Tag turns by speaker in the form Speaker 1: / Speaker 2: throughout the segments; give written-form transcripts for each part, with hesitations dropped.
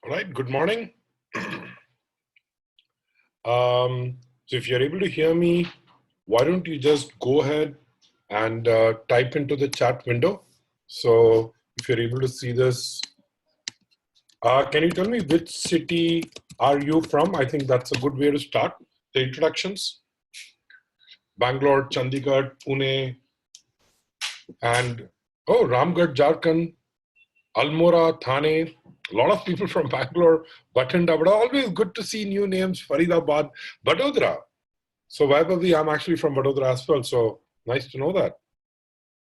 Speaker 1: All right, good morning. So if you're able to hear me, why don't you just go ahead and type into the chat window. So if you're able to see this, can you tell me which city are you from? I think that's a good way to start the introductions. Bangalore, Chandigarh, Pune, and Ramgarh, Jharkhand, Almora, Thane. A lot of people from Bangalore, Bathinda, but always good to see new names, Faridabad, Vadodara. So Vaibhavi, I'm actually from Vadodara as well, so nice to know that.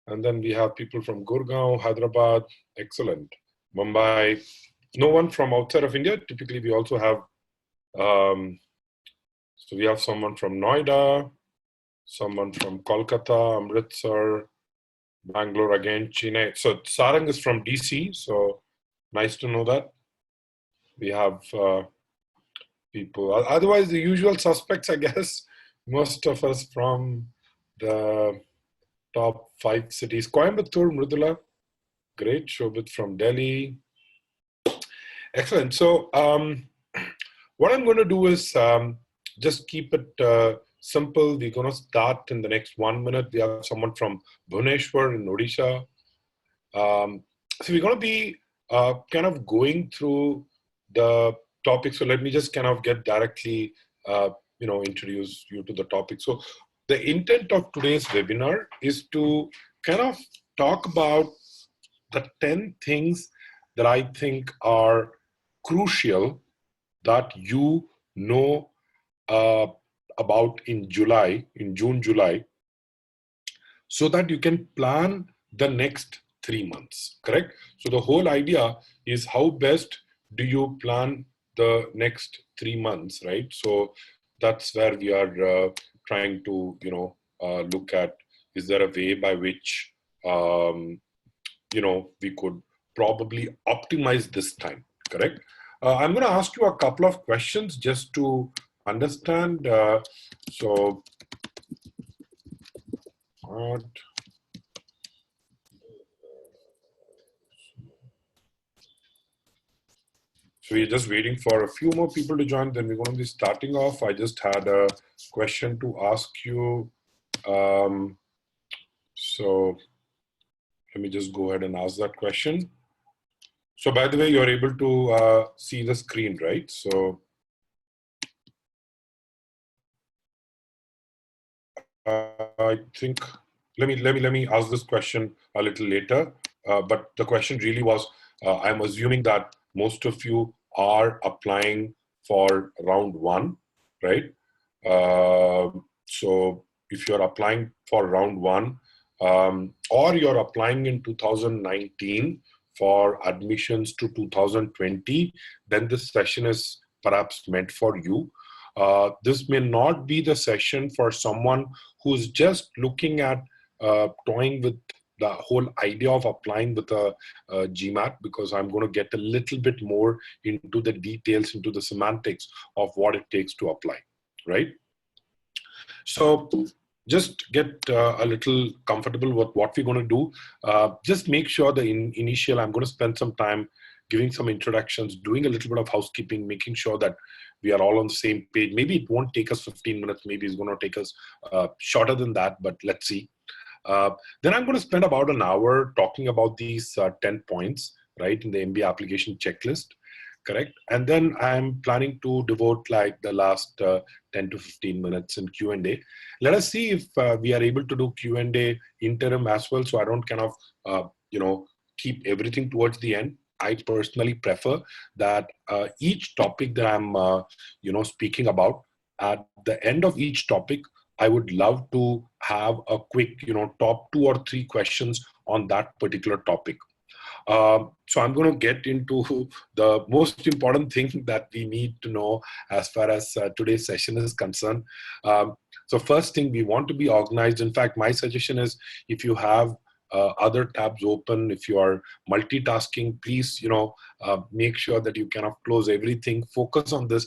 Speaker 1: And then we have people from Gurgaon, Hyderabad, excellent. Mumbai, no one from outside of India. Typically, we also have, so we have someone from Noida, someone from Kolkata, Amritsar, Bangalore again, Chennai. So Sarang is from DC, so nice to know that. We have people, otherwise the usual suspects, I guess, most of us from the top 5 cities. Coimbatore, Mridula, great. Shobit from Delhi. Excellent. So what I'm going to do is just keep it simple. We're going to start in the next 1 minute. We have someone from Bhubaneswar in Odisha. So we're going to be kind of going through the topic. So let me just kind of get directly, introduce you to the topic. So the intent of today's webinar is to kind of talk about the 10 things that I think are crucial that you know about in June, July, so that you can plan the next 3 months, correct? So the whole idea is how best do you plan the next 3 months, right? So that's where we are trying to, look at, is there a way by which, we could probably optimize this time, correct? I'm going to ask you a couple of questions just to understand. So we're just waiting for a few more people to join, then we're going to be starting off. I just had a question to ask you. So let me just go ahead and ask that question. So by the way, you're able to see the screen, right? So I think let me ask this question a little later. But the question really was, I'm assuming that most of you are applying for round 1, right? So if you're applying for round 1, or you're applying in 2019 for admissions to 2020, then this session is perhaps meant for you. This may not be the session for someone who's just looking at toying with the whole idea of applying with a GMAT, because I'm going to get a little bit more into the details, into the semantics of what it takes to apply, right? So just get a little comfortable with what we're going to do. Just make sure the initial, I'm going to spend some time giving some introductions, doing a little bit of housekeeping, making sure that we are all on the same page. Maybe it won't take us 15 minutes. Maybe it's going to take us shorter than that, but let's see. Then I'm going to spend about an hour talking about these 10 points, right, in the MBA application checklist, correct? And then I'm planning to devote like the last 10 to 15 minutes in Q&A. Let us see if we are able to do Q&A interim as well, so I don't kind of, keep everything towards the end. I personally prefer that each topic that I'm, speaking about, at the end of each topic, I would love to have a quick, top 2 or 3 questions on that particular topic. So I'm going to get into the most important thing that we need to know as far as today's session is concerned. So first thing, we want to be organized. In fact, my suggestion is, if you have other tabs open, if you are multitasking, please, make sure that you kind of close everything, focus on this.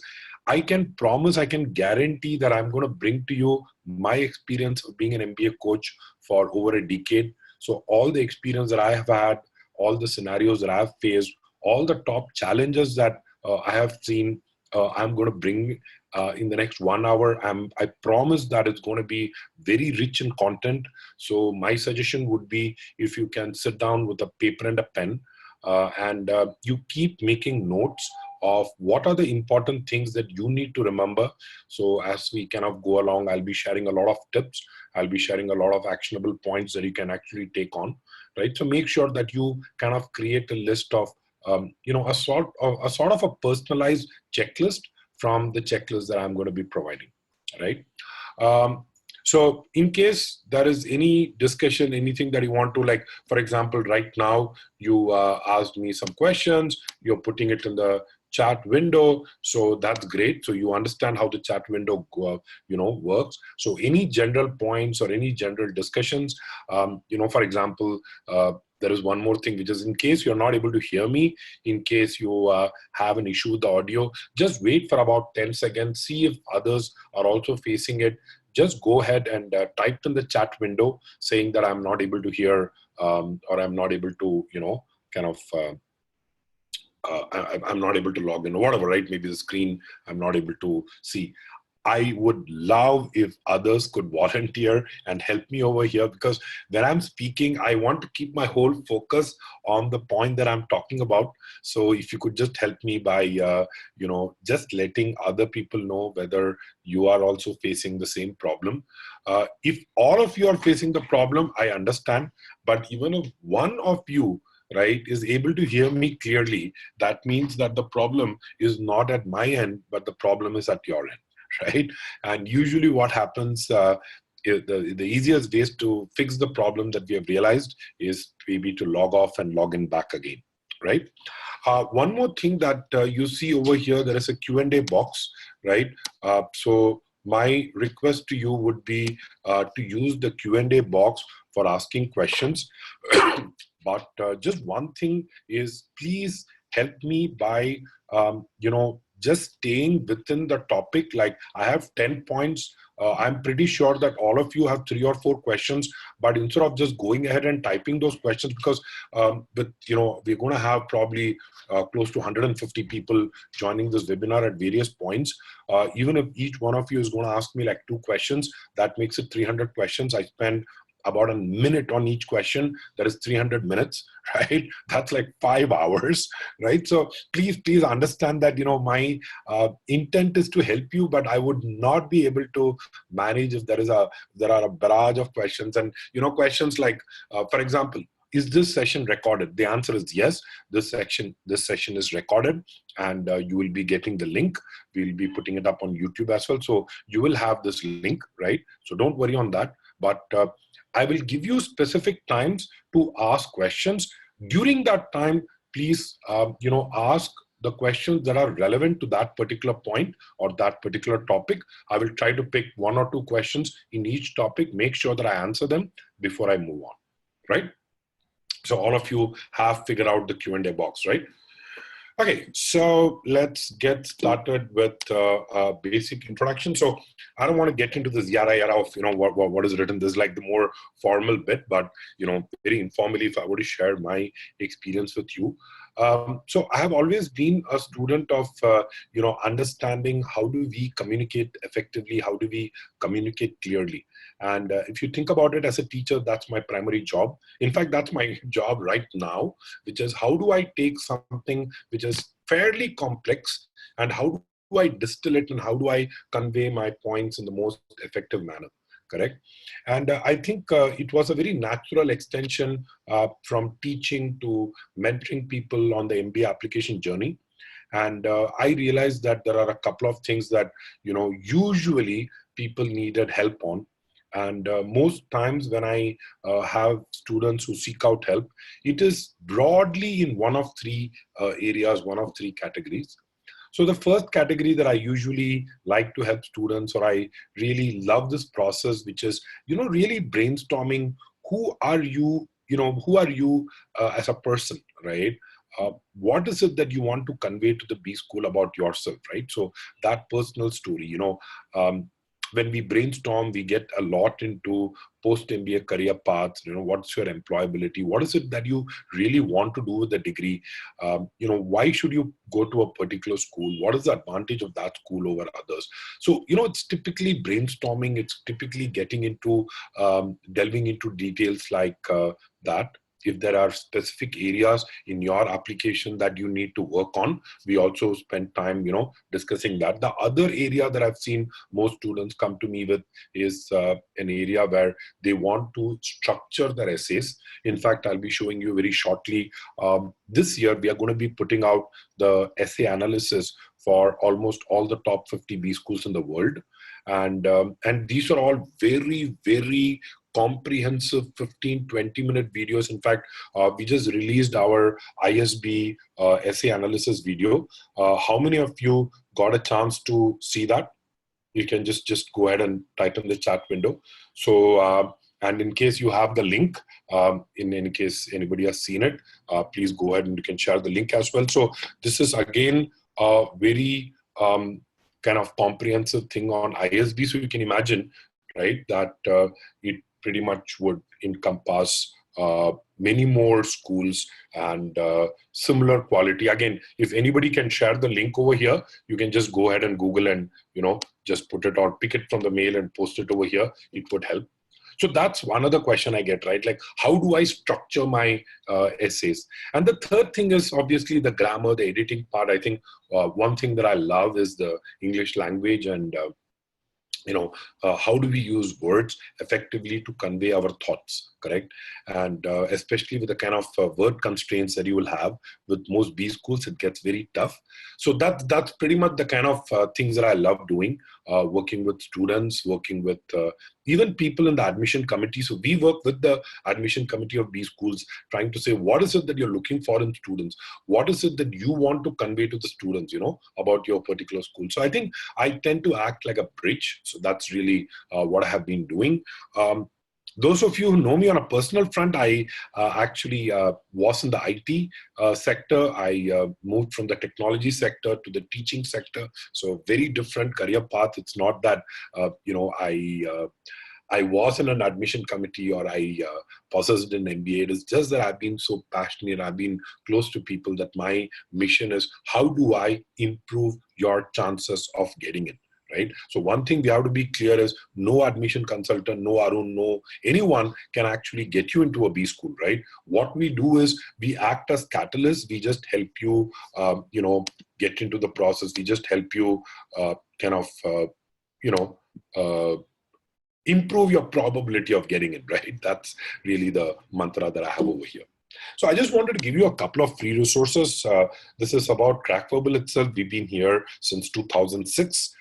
Speaker 1: I can promise, I can guarantee that I'm going to bring to you my experience of being an MBA coach for over a decade. So all the experience that I have had, all the scenarios that I've faced, all the top challenges that I have seen. I'm going to bring in the next 1 hour. I promise that it's going to be very rich in content. So my suggestion would be, if you can sit down with a paper and a pen, and you keep making notes of what are the important things that you need to remember. So as we kind of go along, I'll be sharing a lot of tips. I'll be sharing a lot of actionable points that you can actually take on, right? So make sure that you kind of create a list of, a sort of a personalized checklist from the checklist that I'm going to be providing, right? Um, so in case there is any discussion, anything that you want to, like, for example, right now, you asked me some questions, you're putting it in the chat window. So that's great. So you understand how the chat window, works. So any general points or any general discussions, for example, there is one more thing, which is, in case you're not able to hear me, in case you have an issue with the audio, just wait for about 10 seconds, see if others are also facing it. Just go ahead and type in the chat window saying that I'm not able to hear, or I'm not able to, I'm not able to log in or whatever, right? Maybe the screen I'm not able to see. I would love if others could volunteer and help me over here, because when I'm speaking, I want to keep my whole focus on the point that I'm talking about. So if you could just help me by, just letting other people know whether you are also facing the same problem. If all of you are facing the problem, I understand. But even if one of you, right, is able to hear me clearly, that means that the problem is not at my end, but the problem is at your end. Right? And usually what happens, the easiest ways to fix the problem that we have realized is maybe to log off and log in back again, right? One more thing that you see over here, there is a Q&A box, right? So my request to you would be to use the Q&A box for asking questions. But just one thing is, please help me by, just staying within the topic. Like, I have 10 points. I'm pretty sure that all of you have 3 or 4 questions, but instead of just going ahead and typing those questions, because we're going to have probably close to 150 people joining this webinar at various points. Even if each one of you is going to ask me like 2 questions, that makes it 300 questions. I spend about a minute on each question. That is 300 minutes, right? That's like 5 hours, right? So please understand that, my intent is to help you, but I would not be able to manage if there are a barrage of questions. And, questions like, for example, is this session recorded? The answer is yes. This session is recorded, and you will be getting the link. We'll be putting it up on YouTube as well. So you will have this link, right? So don't worry on that. But I will give you specific times to ask questions. During that time, please, ask the questions that are relevant to that particular point or that particular topic. I will try to pick 1 or 2 questions in each topic, make sure that I answer them before I move on, right? So all of you have figured out the Q&A box, right? Okay, so let's get started with a basic introduction. So I don't want to get into this yada yada of what is written. This is like the more formal bit, but very informally, if I were to share my experience with you. So I have always been a student of understanding how do we communicate effectively, how do we communicate clearly. And if you think about it, as a teacher, that's my primary job. In fact, that's my job right now, which is how do I take something which is fairly complex, and how do I distill it, and how do I convey my points in the most effective manner, correct? And I think it was a very natural extension from teaching to mentoring people on the MBA application journey. And I realized that there are a couple of things that, usually people needed help on. And most times when I have students who seek out help, it is broadly in one of 3 areas, one of 3 categories. So the first category that I usually like to help students, or I really love this process, which is, really brainstorming, who are you as a person, right? What is it that you want to convey to the B School about yourself, right? So that personal story, when we brainstorm, we get a lot into post-MBA career paths. What's your employability? What is it that you really want to do with the degree? Why should you go to a particular school? What is the advantage of that school over others? So, it's typically brainstorming. It's typically getting into, delving into details like that. If there are specific areas in your application that you need to work on, we also spend time, discussing that. The other area that I've seen most students come to me with is an area where they want to structure their essays. In fact, I'll be showing you very shortly. This year, we are going to be putting out the essay analysis for almost all the top 50 B schools in the world. And these are all very, very comprehensive 15-20 minute videos. In fact, we just released our ISB essay analysis video. How many of you got a chance to see that? You can just go ahead and type in the chat window. So, and in case you have the link, in any case anybody has seen it, please go ahead and you can share the link as well. So this is again a very kind of comprehensive thing on ISB. So you can imagine, right, that it pretty much would encompass many more schools and similar quality. Again, if anybody can share the link over here, you can just go ahead and Google and, just put it or pick it from the mail and post it over here. It would help. So that's one other question I get, right? Like, how do I structure my essays? And the third thing is obviously the grammar, the editing part. I think one thing that I love is the English language and how do we use words effectively to convey our thoughts, correct? And especially with the kind of word constraints that you will have with most B schools, it gets very tough. So that's pretty much the kind of things that I love doing, working with students, working with even people in the admission committee. So we work with the admission committee of B schools, trying to say, what is it that you're looking for in students? What is it that you want to convey to the students, about your particular school? So I think I tend to act like a bridge. So that's really what I have been doing. Those of you who know me on a personal front, I actually was in the IT sector. I moved from the technology sector to the teaching sector. So very different career path. It's not that, I was in an admission committee or I possessed an MBA. It is just that I've been so passionate. I've been close to people that my mission is, how do I improve your chances of getting in? Right. So one thing we have to be clear is no admission consultant, no Arun, no anyone can actually get you into a B school, right? What we do is we act as catalysts. We just help you, get into the process. We just help you improve your probability of getting in, right? That's really the mantra that I have over here. So I just wanted to give you a couple of free resources. This is about Crackverbal itself. We've been here since 2006.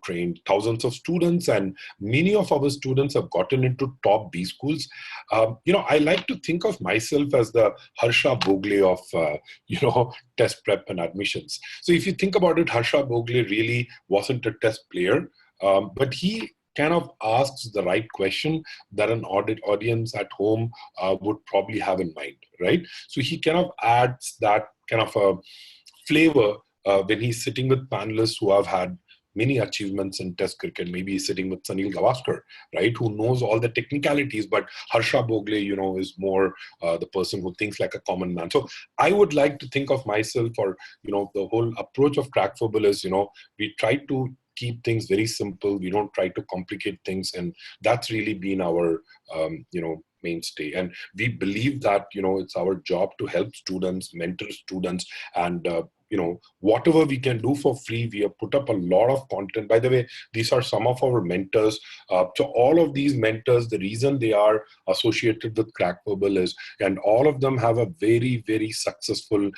Speaker 1: Trained thousands of students, and many of our students have gotten into top B schools. I like to think of myself as the Harsha Bogle of, test prep and admissions. So if you think about it, Harsha Bogle really wasn't a test player, but he kind of asks the right question that an audience at home would probably have in mind, right? So he kind of adds that kind of a flavor when he's sitting with panelists who have had many achievements in test cricket. Maybe he's sitting with Sunil Gavaskar, right, who knows all the technicalities, but Harsha Bogle, is more the person who thinks like a common man. So I would like to think of myself, or, the whole approach of Crackverbal is, we try to keep things very simple. We don't try to complicate things. And that's really been our, mainstay. And we believe that, it's our job to help students, mentor students, and, whatever we can do for free. We have put up a lot of content. By the way, these are some of our mentors. So all of these mentors, the reason they are associated with Crackverbal is, and all of them have a very, very successful,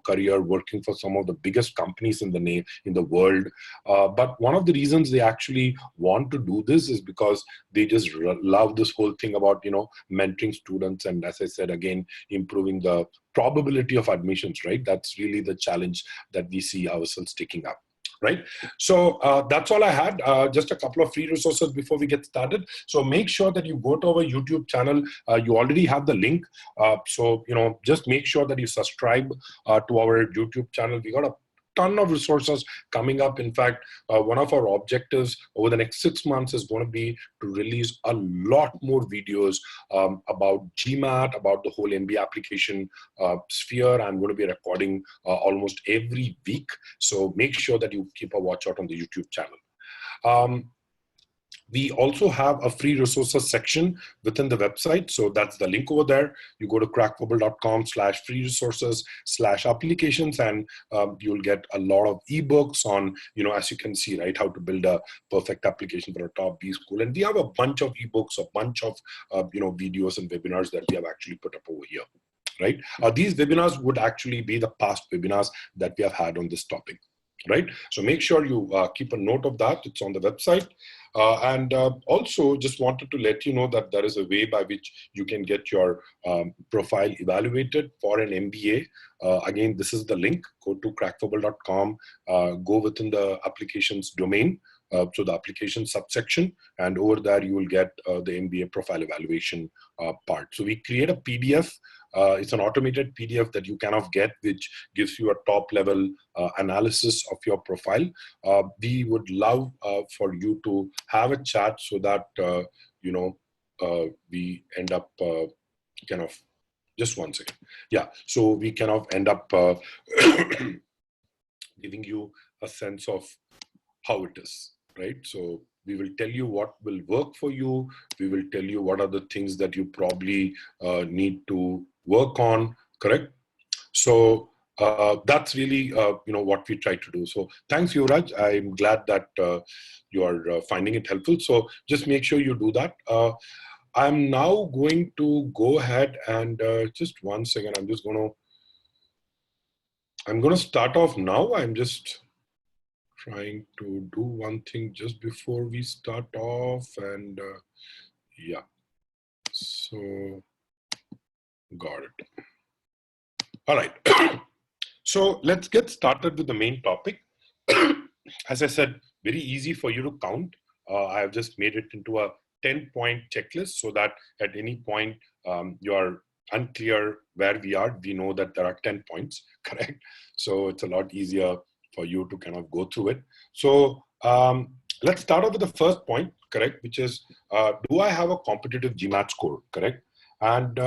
Speaker 1: career working for some of the biggest companies in the world. But one of the reasons they actually want to do this is because they just love this whole thing about, mentoring students. And as I said, again, improving the probability of admissions, right? That's really the challenge that we see ourselves taking up, right? So that's all I had. Just a couple of free resources before we get started. So make sure that you go to our YouTube channel. You already have the link. So, just make sure that you subscribe to our YouTube channel. We got a ton of resources coming up. In fact, one of our objectives over the next 6 months is going to be to release a lot more videos about GMAT, about the whole MBA application sphere. I'm going to be recording almost every week. So make sure that you keep a watch out on the YouTube channel. We also have a free resources section within the website. So that's the link over there. You go to crackbubble.com/free resources/applications, and you'll get a lot of ebooks on, as you can see, right, how to build a perfect application for a top B school. And we have a bunch of ebooks, a bunch of, videos and webinars that we have actually put up over here, right? These webinars would actually be the past webinars that we have had on this topic, right? So make sure you keep a note of that. It's on the website. And also just wanted to let you know that there is a way by which you can get your profile evaluated for an MBA. Again, this is the link. Go to crackbubble.com, go within the applications domain, so the application subsection, and over there you will get the MBA profile evaluation part. So we create a PDF. It's an automated PDF that you kind of get, which gives you a top level analysis of your profile. We would love for you to have a chat so that, we end up kind of, just one second. Yeah, so we kind of end up giving you a sense of how it is, right? So we will tell you what will work for you. We will tell you what are the things that you probably need to work on, correct? So that's really, what we try to do. So thanks, Yuvraj. I'm glad that you are finding it helpful. So just make sure you do that. I'm now going to go ahead and just one second. I'm going to start off now. I'm just trying to do one thing just before we start off, and yeah, so got it. All right. So let's get started with the main topic. As I said, very easy for you to count. I have just made it into a 10-point checklist so that at any point you are unclear where we are, we know that there are 10 points, correct? So it's a lot easier for you to kind of go through it. So let's start off with the first point, correct? Which is, do I have a competitive GMAT score, correct? And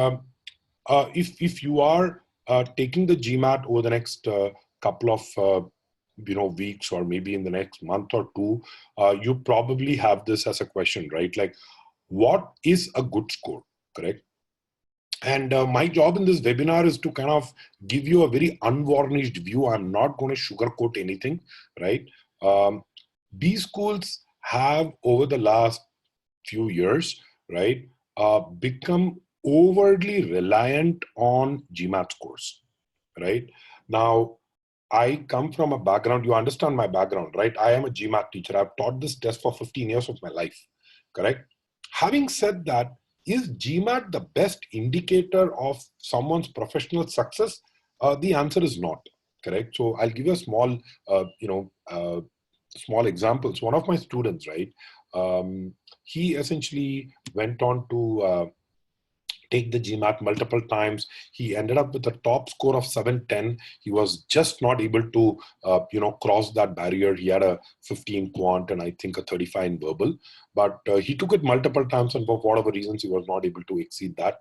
Speaker 1: if you are taking the GMAT over the next couple of weeks, or maybe in the next month or two, you probably have this as a question, right? Like, what is a good score, correct? And my job in this webinar is to kind of give you a very unvarnished view. I'm not going to sugarcoat anything, right? B schools have, over the last few years, right, become overly reliant on GMAT scores, right? Now, I come from a background, you understand my background, right? I am a GMAT teacher. I've taught this test for 15 years of my life, correct? Having said that, is GMAT the best indicator of someone's professional success? The answer is not, correct? So I'll give you a small, small examples. One of my students, right, he essentially went on to take the GMAT multiple times. He ended up with a top score of 710. He was just not able to, cross that barrier. He had a 15 quant and I think a 35 in verbal, but he took it multiple times, and for whatever reasons, he was not able to exceed that.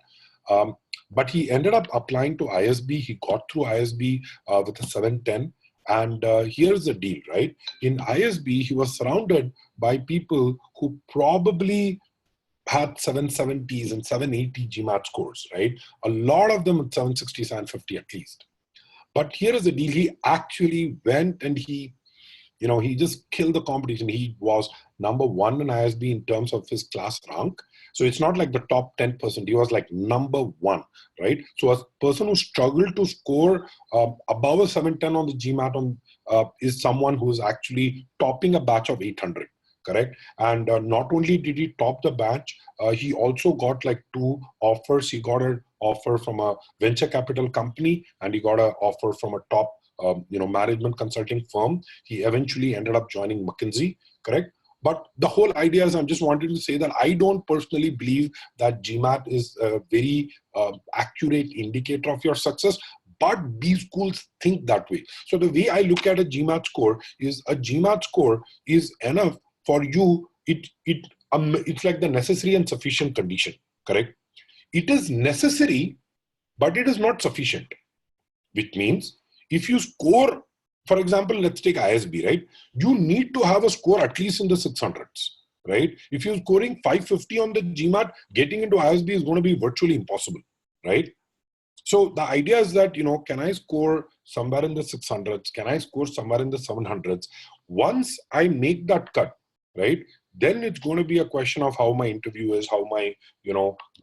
Speaker 1: But he ended up applying to ISB. He got through ISB with a 710. And here's the deal, right? In ISB, he was surrounded by people who probably had 770s and 780 GMAT scores, right? A lot of them at 760, 750 at least. But here is the deal. He actually went and he just killed the competition. He was number one in ISB in terms of his class rank. So it's not like the top 10%. He was like number one, right? So a person who struggled to score above a 710 on the GMAT is someone who's actually topping a batch of 800. Correct. And not only did he top the batch, he also got like 2 offers. He got an offer from a venture capital company, and he got an offer from a top, management consulting firm. He eventually ended up joining McKinsey. Correct. But the whole idea is, I'm just wanting to say that I don't personally believe that GMAT is a very accurate indicator of your success. but B schools think that way. So the way I look at a GMAT score is a GMAT score is enough for you. It's like the necessary and sufficient condition, correct? It is necessary, but it is not sufficient, which means if you score, for example, let's take ISB, right? You need to have a score at least in the 600s, right? If you're scoring 550 on the GMAT, getting into ISB is going to be virtually impossible, right? So the idea is that, can I score somewhere in the 600s? Can I score somewhere in the 700s? Once I make that cut, right, then it's going to be a question of how my interview is, how my,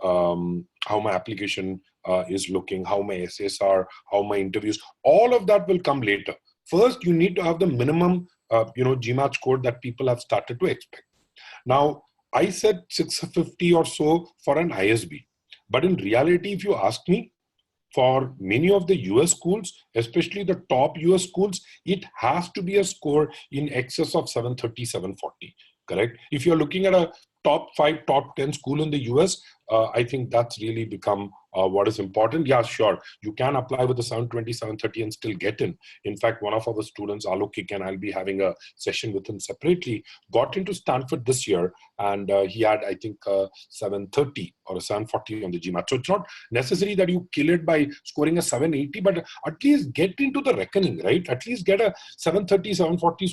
Speaker 1: how my application is looking, how my essays are, how my interviews, all of that will come later. First, you need to have the minimum, GMAT score that people have started to expect. Now, I said 650 or so for an ISB. But in reality, if you ask me, for many of the US schools, especially the top US schools, it has to be a score in excess of 730, 740, correct? If you're looking at a top 5, top 10 school in the US, I think that's really become what is important. Yeah, sure. You can apply with the 720, 730 and still get in. In fact, one of our students, Alokik, and I'll be having a session with him separately, got into Stanford this year, and he had, I think, 730 or a 740 on the GMAT. So it's not necessary that you kill it by scoring a 780, but at least get into the reckoning, right? At least get a 730, 740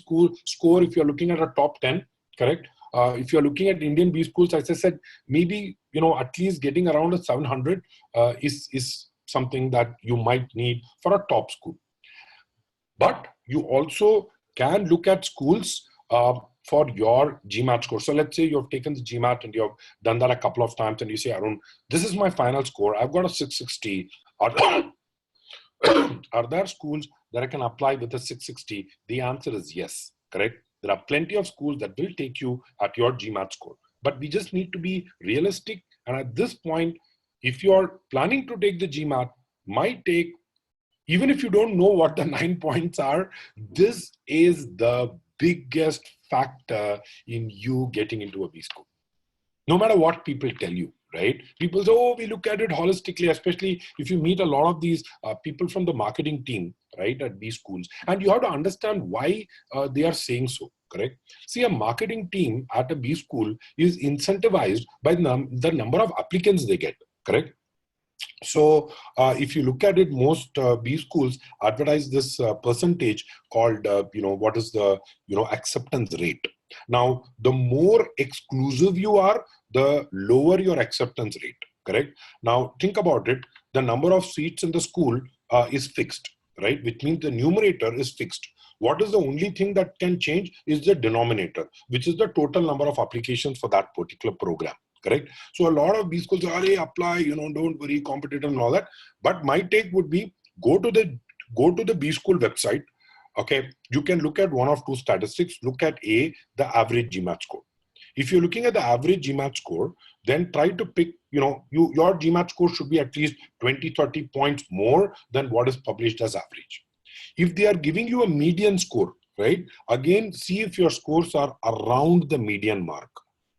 Speaker 1: score if you're looking at a top 10, correct? If you're looking at Indian B schools, as I said, maybe, at least getting around a 700 is something that you might need for a top school. But you also can look at schools for your GMAT score. So let's say you've taken the GMAT and you've done that a couple of times and you say, Arun, this is my final score. I've got a 660. Are there schools that I can apply with a 660? The answer is yes, correct? There are plenty of schools that will take you at your GMAT score. But we just need to be realistic. And at this point, if you're planning to take the GMAT, might take, even if you don't know what the 9 points are, this is the biggest factor in you getting into a B school. No matter what people tell you, right? People say, oh, we look at it holistically, especially if you meet a lot of these people from the marketing team, right, at B schools. And you have to understand why they are saying so, correct? See, a marketing team at a B school is incentivized by the number of applicants they get, correct? So if you look at it, most B schools advertise this percentage called, what is the, acceptance rate. Now, the more exclusive you are, the lower your acceptance rate, correct? Now, think about it. The number of seats in the school is fixed, right? Which means the numerator is fixed. What is the only thing that can change is the denominator, which is the total number of applications for that particular program. Correct. So a lot of B schools are, hey, apply, don't worry, competitive and all that. But my take would be go to the B school website. Okay, you can look at one of two statistics. Look at the average GMAT score. If you're looking at the average GMAT score, then try to pick, your GMAT score should be at least 20, 30 points more than what is published as average. If they are giving you a median score, right? Again, see if your scores are around the median mark,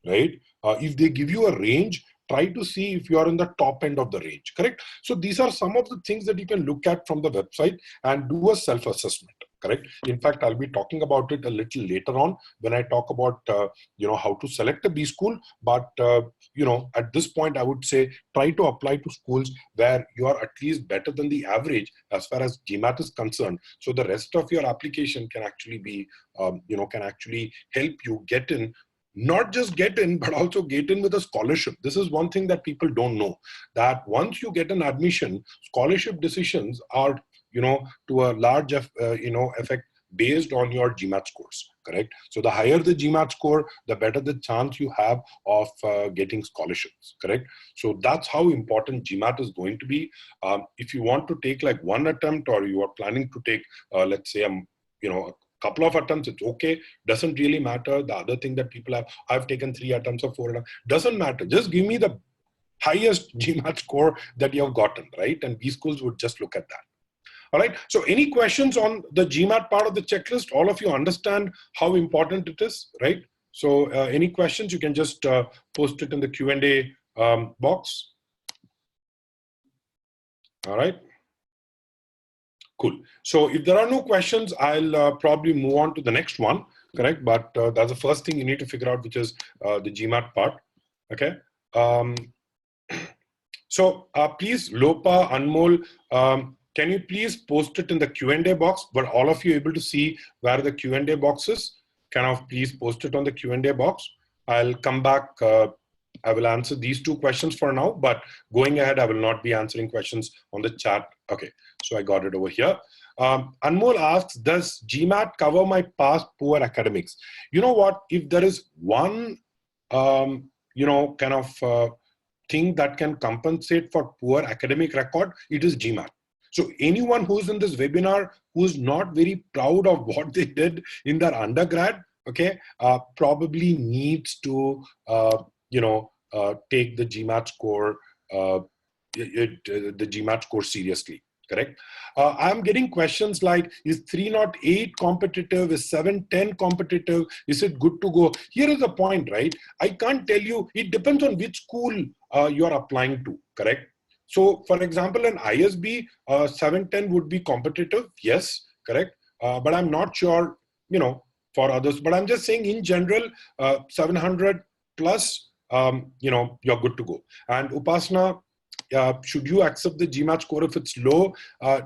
Speaker 1: right? If they give you a range, try to see if you are in the top end of the range, correct? So these are some of the things that you can look at from the website and do a self-assessment, correct? In fact, I'll be talking about it a little later on when I talk about, how to select a B school. But, at this point, I would say try to apply to schools where you are at least better than the average as far as GMAT is concerned. So the rest of your application can actually be, can actually help you get in. Not just get in, but also get in with a scholarship. This is one thing that people don't know, that once you get an admission, scholarship decisions are, to a large, effect based on your GMAT scores, correct? So the higher the GMAT score, the better the chance you have of getting scholarships, correct? So that's how important GMAT is going to be. If you want to take like one attempt, or you are planning to take, let's say, couple of attempts, it's okay. Doesn't really matter. The other thing that people have, I've taken 3 attempts or 4 attempts, doesn't matter. Just give me the highest GMAT score that you have gotten, right? And B schools would just look at that. All right. So any questions on the GMAT part of the checklist? All of you understand how important it is, right? So any questions, you can just post it in the Q&A box. All right. Cool. So if there are no questions, I'll probably move on to the next one, correct? But that's the first thing you need to figure out, which is the GMAT part, okay? So please, Lopa, Anmol, can you please post it in the Q&A box? But all of you able to see where the Q&A box is? Can I please post it on the Q&A box? I'll come back. I will answer these two questions for now, but going ahead, I will not be answering questions on the chat. Okay, so I got it over here. Anmol asks, does GMAT cover my past poor academics? You know what? If there is one, thing that can compensate for poor academic record, it is GMAT. So anyone who's in this webinar who's not very proud of what they did in their undergrad, okay, probably needs to, take the GMAT score, the GMAT score seriously. Correct. I'm getting questions like, is 308 competitive? Is 710 competitive? Is it good to go? Here is the point, right? I can't tell you. It depends on which school you are applying to. Correct. So, for example, an ISB 710 would be competitive. Yes, correct. But I'm not sure, for others. But I'm just saying, in general, 700 plus, you're good to go. And Upasana, should you accept the GMAT score if it's low?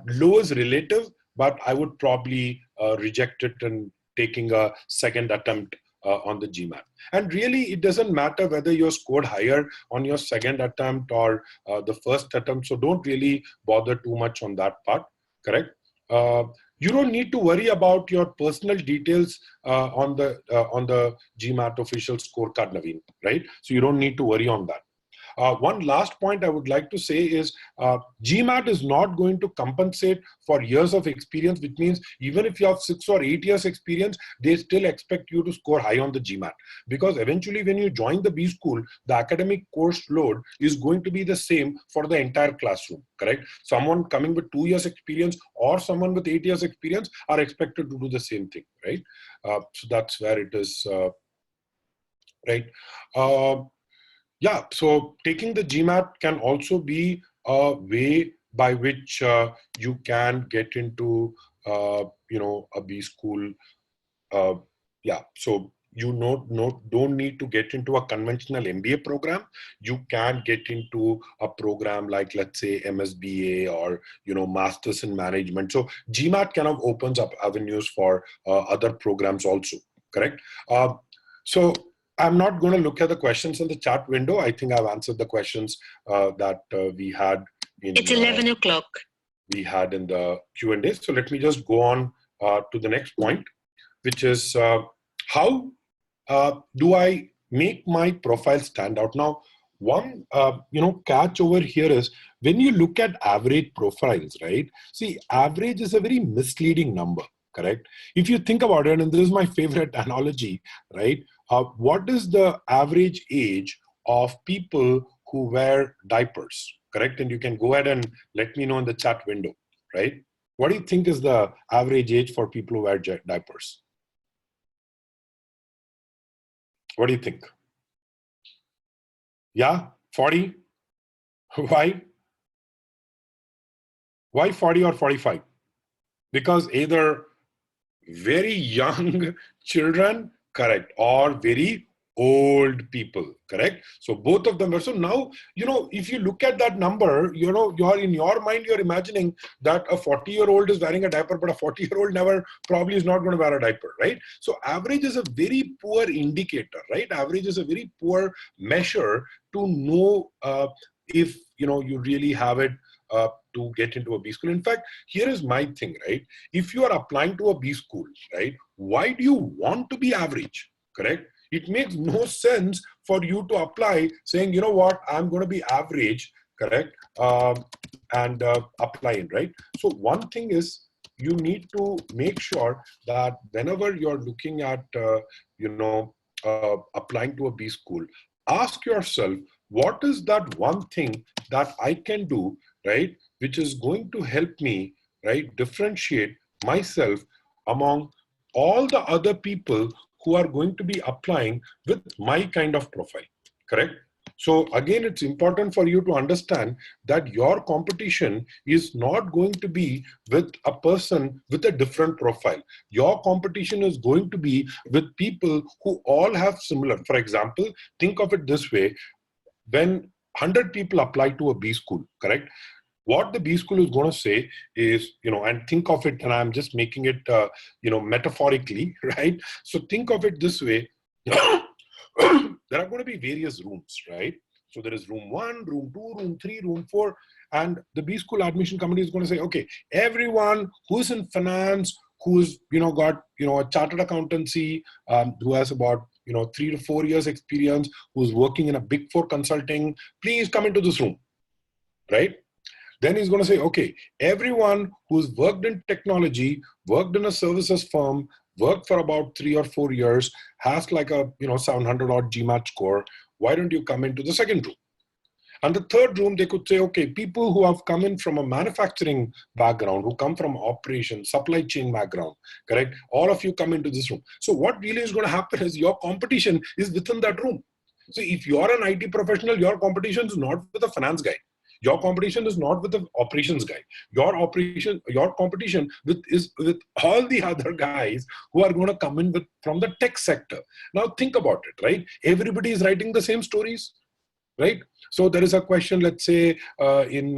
Speaker 1: Low is relative, but I would probably reject it and taking a second attempt on the GMAT. And really, it doesn't matter whether you're scored higher on your second attempt or the first attempt. So don't really bother too much on that part, correct? You don't need to worry about your personal details on the GMAT official scorecard, Naveen, right? So you don't need to worry on that. One last point I would like to say is GMAT is not going to compensate for years of experience, which means even if you have 6 or 8 years experience, they still expect you to score high on the GMAT. Because eventually when you join the B school, the academic course load is going to be the same for the entire classroom, correct? Someone coming with 2 years experience or someone with 8 years experience are expected to do the same thing, right? So that's where it is, right? Yeah, so taking the GMAT can also be a way by which you can get into, a B school. Yeah, so you don't need to get into a conventional MBA program. You can get into a program like, let's say, MSBA or, Masters in Management. So GMAT kind of opens up avenues for other programs also, correct? So I'm not going to look at the questions in the chat window. I think I've answered the questions that we had in.
Speaker 2: It's 11 o'clock.
Speaker 1: We had in the Q&A. So let me just go on to the next point, which is how do I make my profile stand out? Now, one catch over here is when you look at average profiles, right? See, average is a very misleading number, correct? If you think about it, and this is my favorite analogy, right? What is the average age of people who wear diapers, correct? And you can go ahead and let me know in the chat window, right? What do you think is the average age for people who wear diapers? What do you think? Yeah, 40? Why? Why 40 or 45? Because either very young children, correct, or very old people, correct? So both of them are. So now, if you look at that number, you're in your mind, you're imagining that a 40-year-old is wearing a diaper, but a 40-year-old never probably is not going to wear a diaper, right? So average is a very poor indicator, right? Average is a very poor measure to know if, you really have it to get into a B school. In fact, here is my thing, right? If you are applying to a B school, right, why do you want to be average, correct? It makes no sense for you to apply saying, you know what, I'm going to be average, correct, and apply in, right? So one thing is you need to make sure that whenever you're looking at, applying to a B school, ask yourself, what is that one thing that I can do, right, which is going to help me, right, differentiate myself among all the other people who are going to be applying with my kind of profile, correct? So again, it's important for you to understand that your competition is not going to be with a person with a different profile. Your competition is going to be with people who all have similar. For example, think of it this way. When 100 people apply to a B school, correct? What the B school is going to say is, and think of it, and I'm just making it, metaphorically, right? So think of it this way. There are going to be various rooms, right? So there is room 1, room 2, room 3, room 4, and the B school admission committee is going to say, okay, everyone who's in finance, who's got a chartered accountancy, who has about 3 to 4 years experience, who's working in a big four consulting, please come into this room, right? Then he's going to say, okay, everyone who's worked in technology, worked in a services firm, worked for about 3 or 4 years, has like a 700 odd GMAT score, why don't you come into the second room? And the third room, they could say, okay, people who have come in from a manufacturing background, who come from operations, supply chain background, correct? All of you come into this room. So what really is going to happen is your competition is within that room. So if you're an IT professional, your competition is not with a finance guy. Your competition is not with the operations guy. Your competition is with all the other guys who are going to come in from the tech sector. Now think about it, right? Everybody is writing the same stories, right? So there is a question, let's say in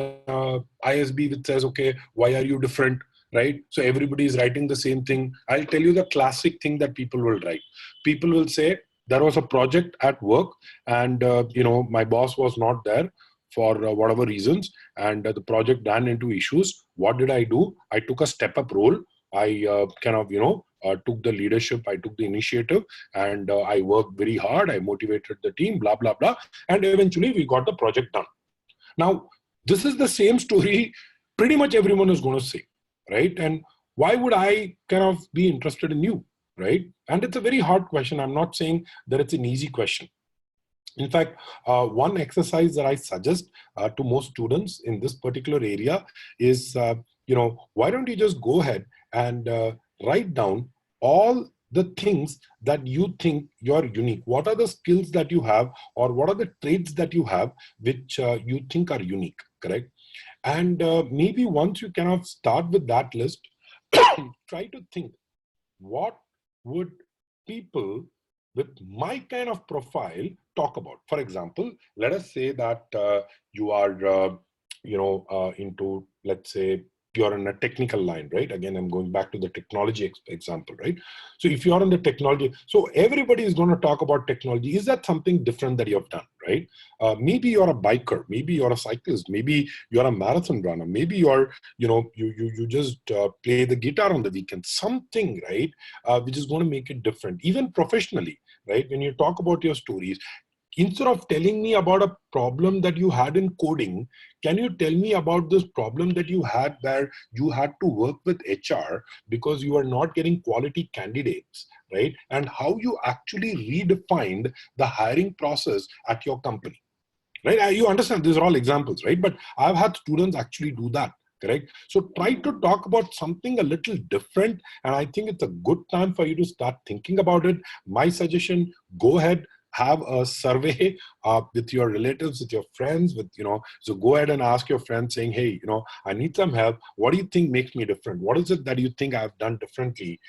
Speaker 1: ISB, which says, okay, why are you different, right? So everybody is writing the same thing. I'll tell you the classic thing that people will write. People will say, there was a project at work and, my boss was not there for whatever reasons, and the project ran into issues. What did I do? I took a step-up role. I took the leadership, I took the initiative, and I worked very hard. I motivated the team, blah, blah, blah. And eventually we got the project done. Now, this is the same story pretty much everyone is going to say, right? And why would I kind of be interested in you, right? And it's a very hard question. I'm not saying that it's an easy question. In fact, one exercise that I suggest to most students in this particular area is, why don't you just go ahead and write down all the things that you think you're unique. What are the skills that you have, or what are the traits that you have which you think are unique, correct? And maybe once you kind of start with that list, try to think, what would people with my kind of profile talk about? For example, let us say that you are, into, let's say, you're in a technical line, right? Again, I'm going back to the technology example, right? So if you're in the technology, so everybody is going to talk about technology. Is that something different that you have done, right? Maybe you're a biker, maybe you're a cyclist, maybe you're a marathon runner, maybe you're, you just play the guitar on the weekend, something, right? Which is going to make it different, even professionally, right? When you talk about your stories, instead of telling me about a problem that you had in coding, can you tell me about this problem that you had where you had to work with HR because you are not getting quality candidates, right? And how you actually redefined the hiring process at your company, right? You understand, these are all examples, right? But I've had students actually do that. Correct. So try to talk about something a little different. And I think it's a good time for you to start thinking about it. My suggestion, go ahead, have a survey with your relatives, with your friends, so go ahead and ask your friends saying, hey, I need some help. What do you think makes me different? What is it that you think I've done differently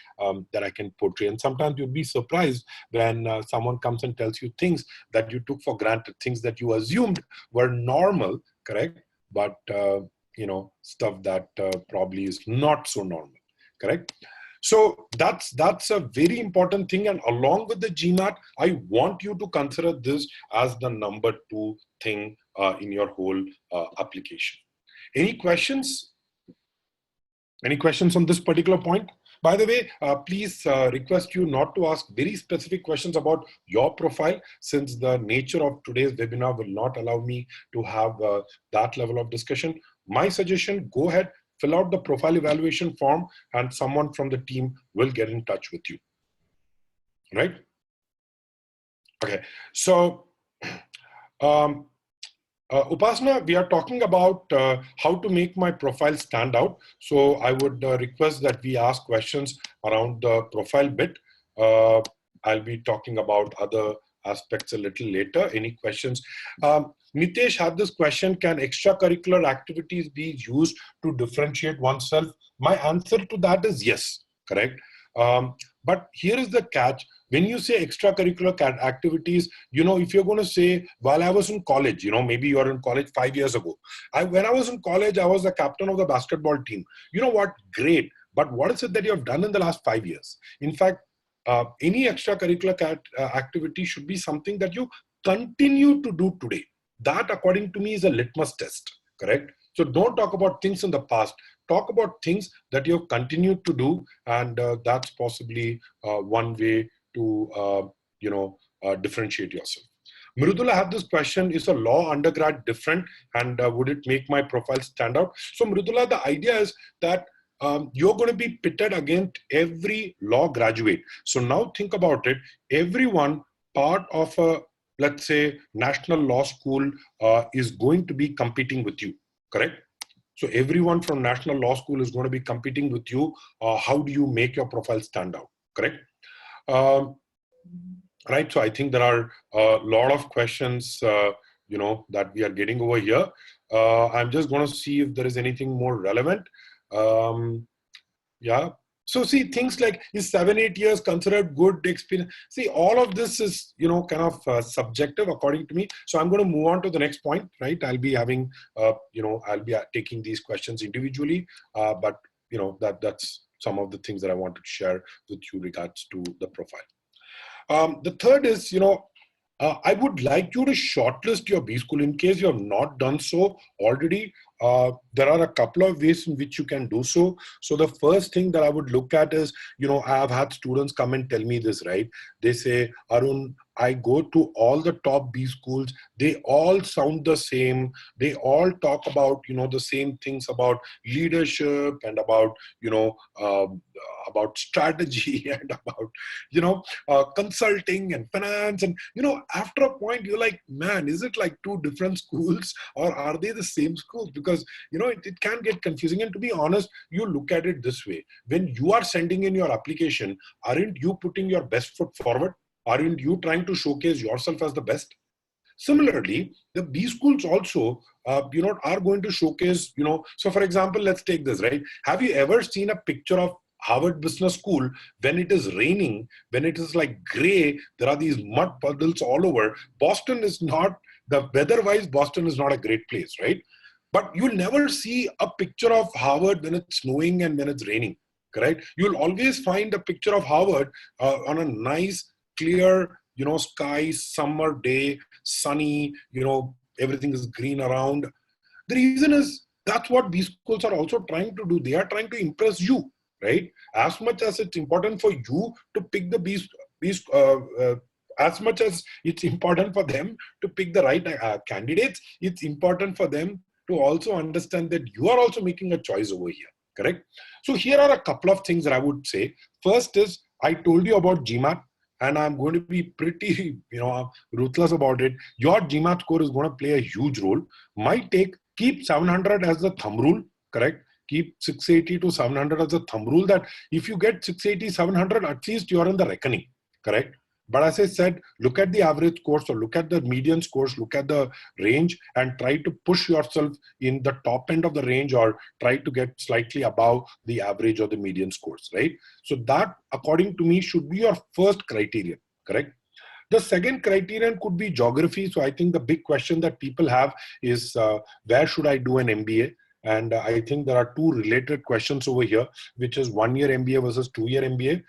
Speaker 1: that I can portray? And sometimes you'll be surprised when someone comes and tells you things that you took for granted, things that you assumed were normal, correct? But stuff that probably is not so normal, correct? So that's a very important thing. And along with the GMAT, I want you to consider this as the number 2 thing in your whole application. Any questions? Any questions on this particular point? By the way, please request you not to ask very specific questions about your profile, since the nature of today's webinar will not allow me to have that level of discussion. My suggestion, go ahead, fill out the profile evaluation form, and someone from the team will get in touch with you, right? Okay, so Upasana, we are talking about how to make my profile stand out. So I would request that we ask questions around the profile bit. I'll be talking about other aspects a little later. Any questions? Nitesh had this question, can extracurricular activities be used to differentiate oneself? My answer to that is yes, correct? But here is the catch. When you say extracurricular activities, if you're going to say, while I was in college, maybe you're in college 5 years ago. When I was in college, I was the captain of the basketball team. You know what? Great. But what is it that you have done in the last 5 years? In fact, any extracurricular activity should be something that you continue to do today. That, according to me, is a litmus test, correct? So don't talk about things in the past. Talk about things that you have continued to do, and that's possibly one way to, differentiate yourself. Mridula had this question, is a law undergrad different, and would it make my profile stand out? So Mridula, the idea is that you're going to be pitted against every law graduate. So now think about it. Everyone part of a, let's say, national law school is going to be competing with you, correct? So everyone from national law school is going to be competing with you. How do you make your profile stand out, correct? Right. So I think there are a lot of questions, that we are getting over here. I'm just going to see if there is anything more relevant. Yeah. So see, things like, is 7-8 years considered good experience? See, all of this is, kind of subjective according to me. So I'm going to move on to the next point, right? I'll be having, I'll be taking these questions individually, but that's some of the things that I want to share with you regards to the profile. The third is, I would like you to shortlist your B school in case you have not done so already. There are a couple of ways in which you can do so. So the first thing that I would look at is, I have had students come and tell me this, right? They say, Arun, I go to all the top B schools. They all sound the same. They all talk about, the same things about leadership and about, about strategy and about, consulting and finance. And, after a point, you're like, man, is it like two different schools or are they the same schools? Because, it can get confusing. And to be honest, you look at it this way. When you are sending in your application, aren't you putting your best foot forward? Aren't you trying to showcase yourself as the best? Similarly, the B schools also, are going to showcase, so for example, let's take this, right? Have you ever seen a picture of Harvard Business School when it is raining, when it is like gray, there are these mud puddles all over? Boston is not, the weather-wise, Boston is not a great place, right? But you'll never see a picture of Harvard when it's snowing and when it's raining, correct? You'll always find a picture of Harvard on a nice, clear, sky, summer day, sunny, everything is green around. The reason is that's what B schools are also trying to do. They are trying to impress you, right? As much as it's important for you to pick the as much as it's important for them to pick the right candidates, it's important for them to also understand that you are also making a choice over here, correct? So here are a couple of things that I would say. First is, I told you about GMAT, and I'm going to be pretty, ruthless about it. Your GMAT score is going to play a huge role. Keep 700 as the thumb rule, correct? Keep 680 to 700 as the thumb rule, that if you get 680, 700, at least you're in the reckoning, correct? But as I said, look at the average scores or look at the median scores, look at the range and try to push yourself in the top end of the range or try to get slightly above the average or the median scores, right? So that, according to me, should be your first criterion, correct? The second criterion could be geography. So I think the big question that people have is, where should I do an MBA? And I think there are two related questions over here, which is 1-year MBA versus 2-year MBA,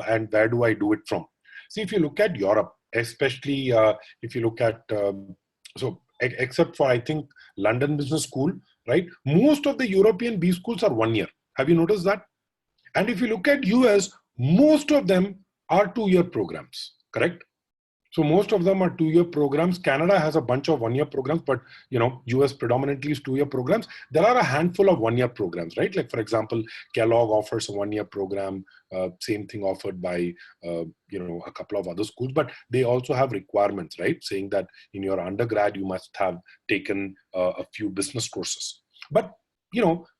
Speaker 1: and where do I do it from? See, if you look at Europe, especially if you look at, except for, I think, London Business School, right? Most of the European B schools are 1 year. Have you noticed that? And if you look at US, most of them are 2-year programs, correct? So most of them are 2-year programs. Canada has a bunch of 1-year programs, but US predominantly is 2-year programs. There are a handful of 1-year programs, right? Like for example, Kellogg offers a 1-year program. Same thing offered by a couple of other schools, but they also have requirements, right? Saying that in your undergrad you must have taken a few business courses. But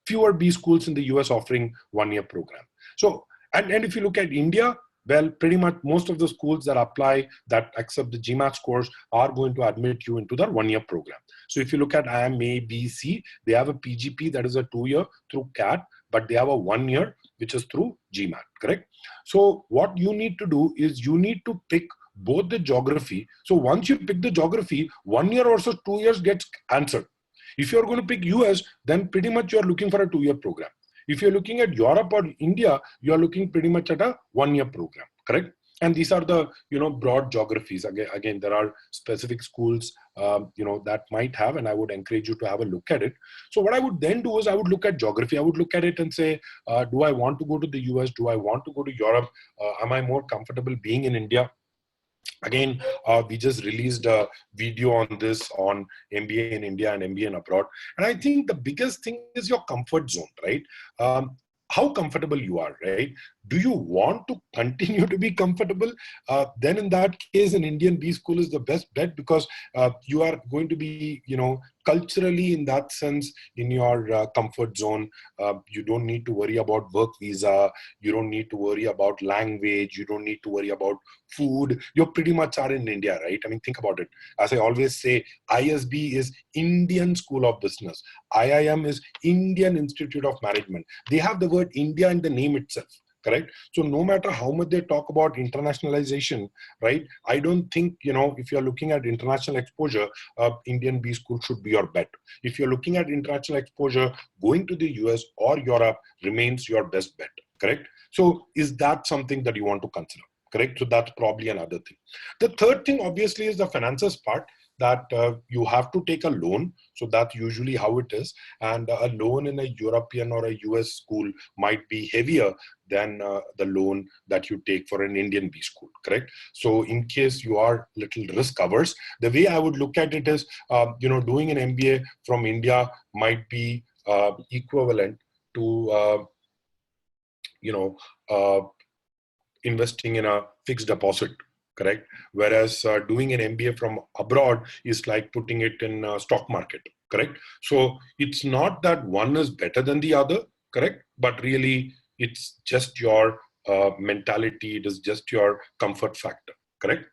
Speaker 1: fewer B schools in the US offering 1-year program. So and if you look at India, Well, pretty much most of the schools that apply, that accept the GMAT scores, are going to admit you into their one-year program. So if you look at IIM A, B, C, they have a PGP that is a 2-year through CAT, but they have a 1-year which is through GMAT, correct? So what you need to do is you need to pick both the geography. So once you pick the geography, 1 year or so, 2 years gets answered. If you're going to pick US, then pretty much you're looking for a 2-year program. If you're looking at Europe or India, you're looking pretty much at a 1-year program, correct? And these are the, broad geographies. Again, there are specific schools, that might have, and I would encourage you to have a look at it. So what I would then do is I would look at geography. I would look at it and say, do I want to go to the US? Do I want to go to Europe? Am I more comfortable being in India? Again, we just released a video on this on MBA in India and MBA in abroad. And I think the biggest thing is your comfort zone, right? How comfortable you are, right? Do you want to continue to be comfortable? Then in that case, an Indian B school is the best bet, because you are going to be, culturally in that sense in your comfort zone. You don't need to worry about work visa. You don't need to worry about language. You don't need to worry about food. You pretty much are in India, right? I mean, think about it. As I always say, ISB is Indian School of Business. IIM is Indian Institute of Management. They have the word India in the name itself. Correct. So no matter how much they talk about internationalization, right? I don't think, if you're looking at international exposure, Indian B school should be your bet. If you're looking at international exposure, going to the US or Europe remains your best bet. Correct. So is that something that you want to consider? Correct. So that's probably another thing. The third thing, obviously, is the finances part, that you have to take a loan. So that's usually how it is. And a loan in a European or a US school might be heavier than the loan that you take for an Indian B school, correct? So in case you are little risk averse, the way I would look at it is, doing an MBA from India might be equivalent to, investing in a fixed deposit. Correct. Whereas doing an MBA from abroad is like putting it in a stock market. Correct. So it's not that one is better than the other. Correct. But really, it's just your mentality. It is just your comfort factor. Correct.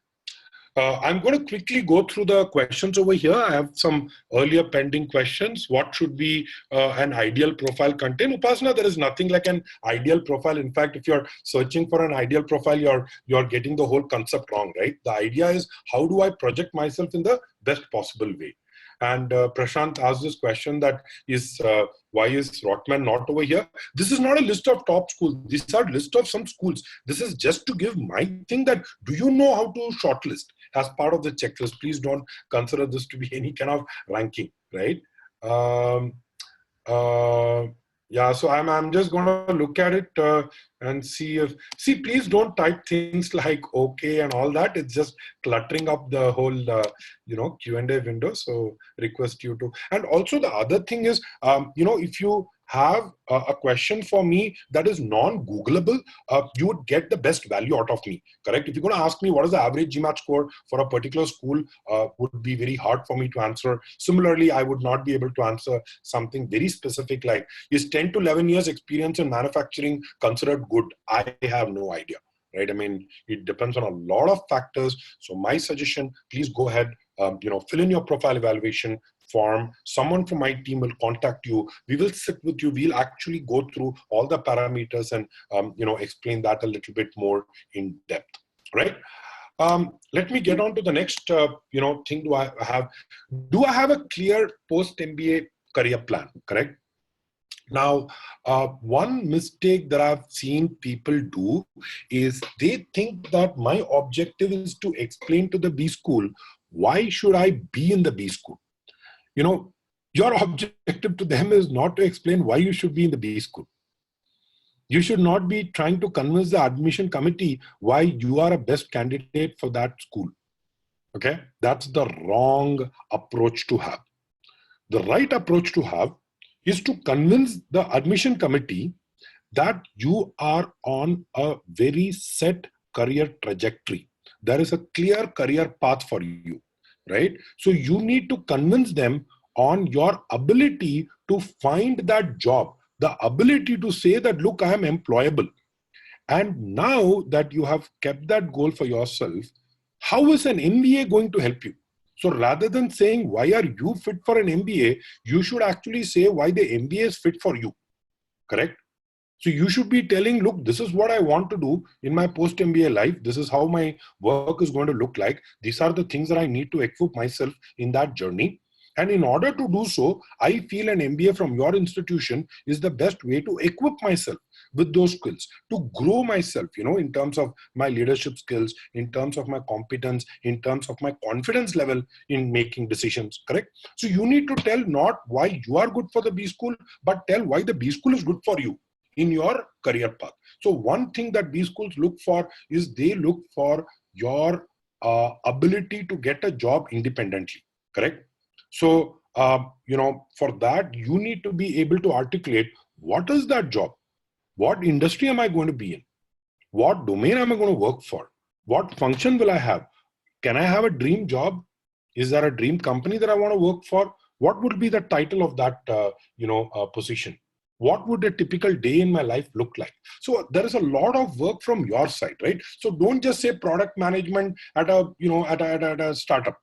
Speaker 1: I'm going to quickly go through the questions over here. I have some earlier pending questions. What should be an ideal profile contain? Upasana, there is nothing like an ideal profile. In fact, if you're searching for an ideal profile, you're getting the whole concept wrong, right? The idea is, how do I project myself in the best possible way? And Prashant asked this question, that is, why is Rotman not over here? This is not a list of top schools. These are list of some schools. This is just to give my thing that, do you know how to shortlist as part of the checklist? Please don't consider this to be any kind of ranking, right? Yeah, so I'm just going to look at it and see if, please don't type things like okay and all that. It's just cluttering up the whole, Q&A window. So request you to, and also the other thing is, if you have a question for me that is non-Googleable, you would get the best value out of me, correct? If you're going to ask me what is the average GMAT score for a particular school, would be very hard for me to answer. Similarly, I would not be able to answer something very specific like, is 10 to 11 years experience in manufacturing considered good? I have no idea, right? I mean, it depends on a lot of factors. So my suggestion, please go ahead, fill in your profile evaluation form. Someone from my team will contact you. We will sit with you. We'll actually go through all the parameters and, explain that a little bit more in depth, right? Let me get on to the next, thing. Do I have a clear post-MBA career plan, correct? Now, one mistake that I've seen people do is they think that my objective is to explain to the B school, why should I be in the B school? Your objective to them is not to explain why you should be in the B school. You should not be trying to convince the admission committee why you are a best candidate for that school. Okay? That's the wrong approach to have. The right approach to have is to convince the admission committee that you are on a very set career trajectory. There is a clear career path for you, right? So you need to convince them on your ability to find that job, the ability to say that, look, I am employable. And now that you have kept that goal for yourself, how is an MBA going to help you? So rather than saying, why are you fit for an MBA, you should actually say why the MBA is fit for you. Correct? So you should be telling, look, this is what I want to do in my post-MBA life. This is how my work is going to look like. These are the things that I need to equip myself in that journey. And in order to do so, I feel an MBA from your institution is the best way to equip myself with those skills, to grow myself, in terms of my leadership skills, in terms of my competence, in terms of my confidence level in making decisions, correct? So you need to tell not why you are good for the B school, but tell why the B school is good for you in your career path. So one thing that B schools look for is they look for your ability to get a job independently, correct? So, for that, you need to be able to articulate what is that job? What industry am I going to be in? What domain am I going to work for? What function will I have? Can I have a dream job? Is there a dream company that I want to work for? What would be the title of that, position? What would a typical day in my life look like? So there is a lot of work from your side, right? So don't just say product management at a, at a startup,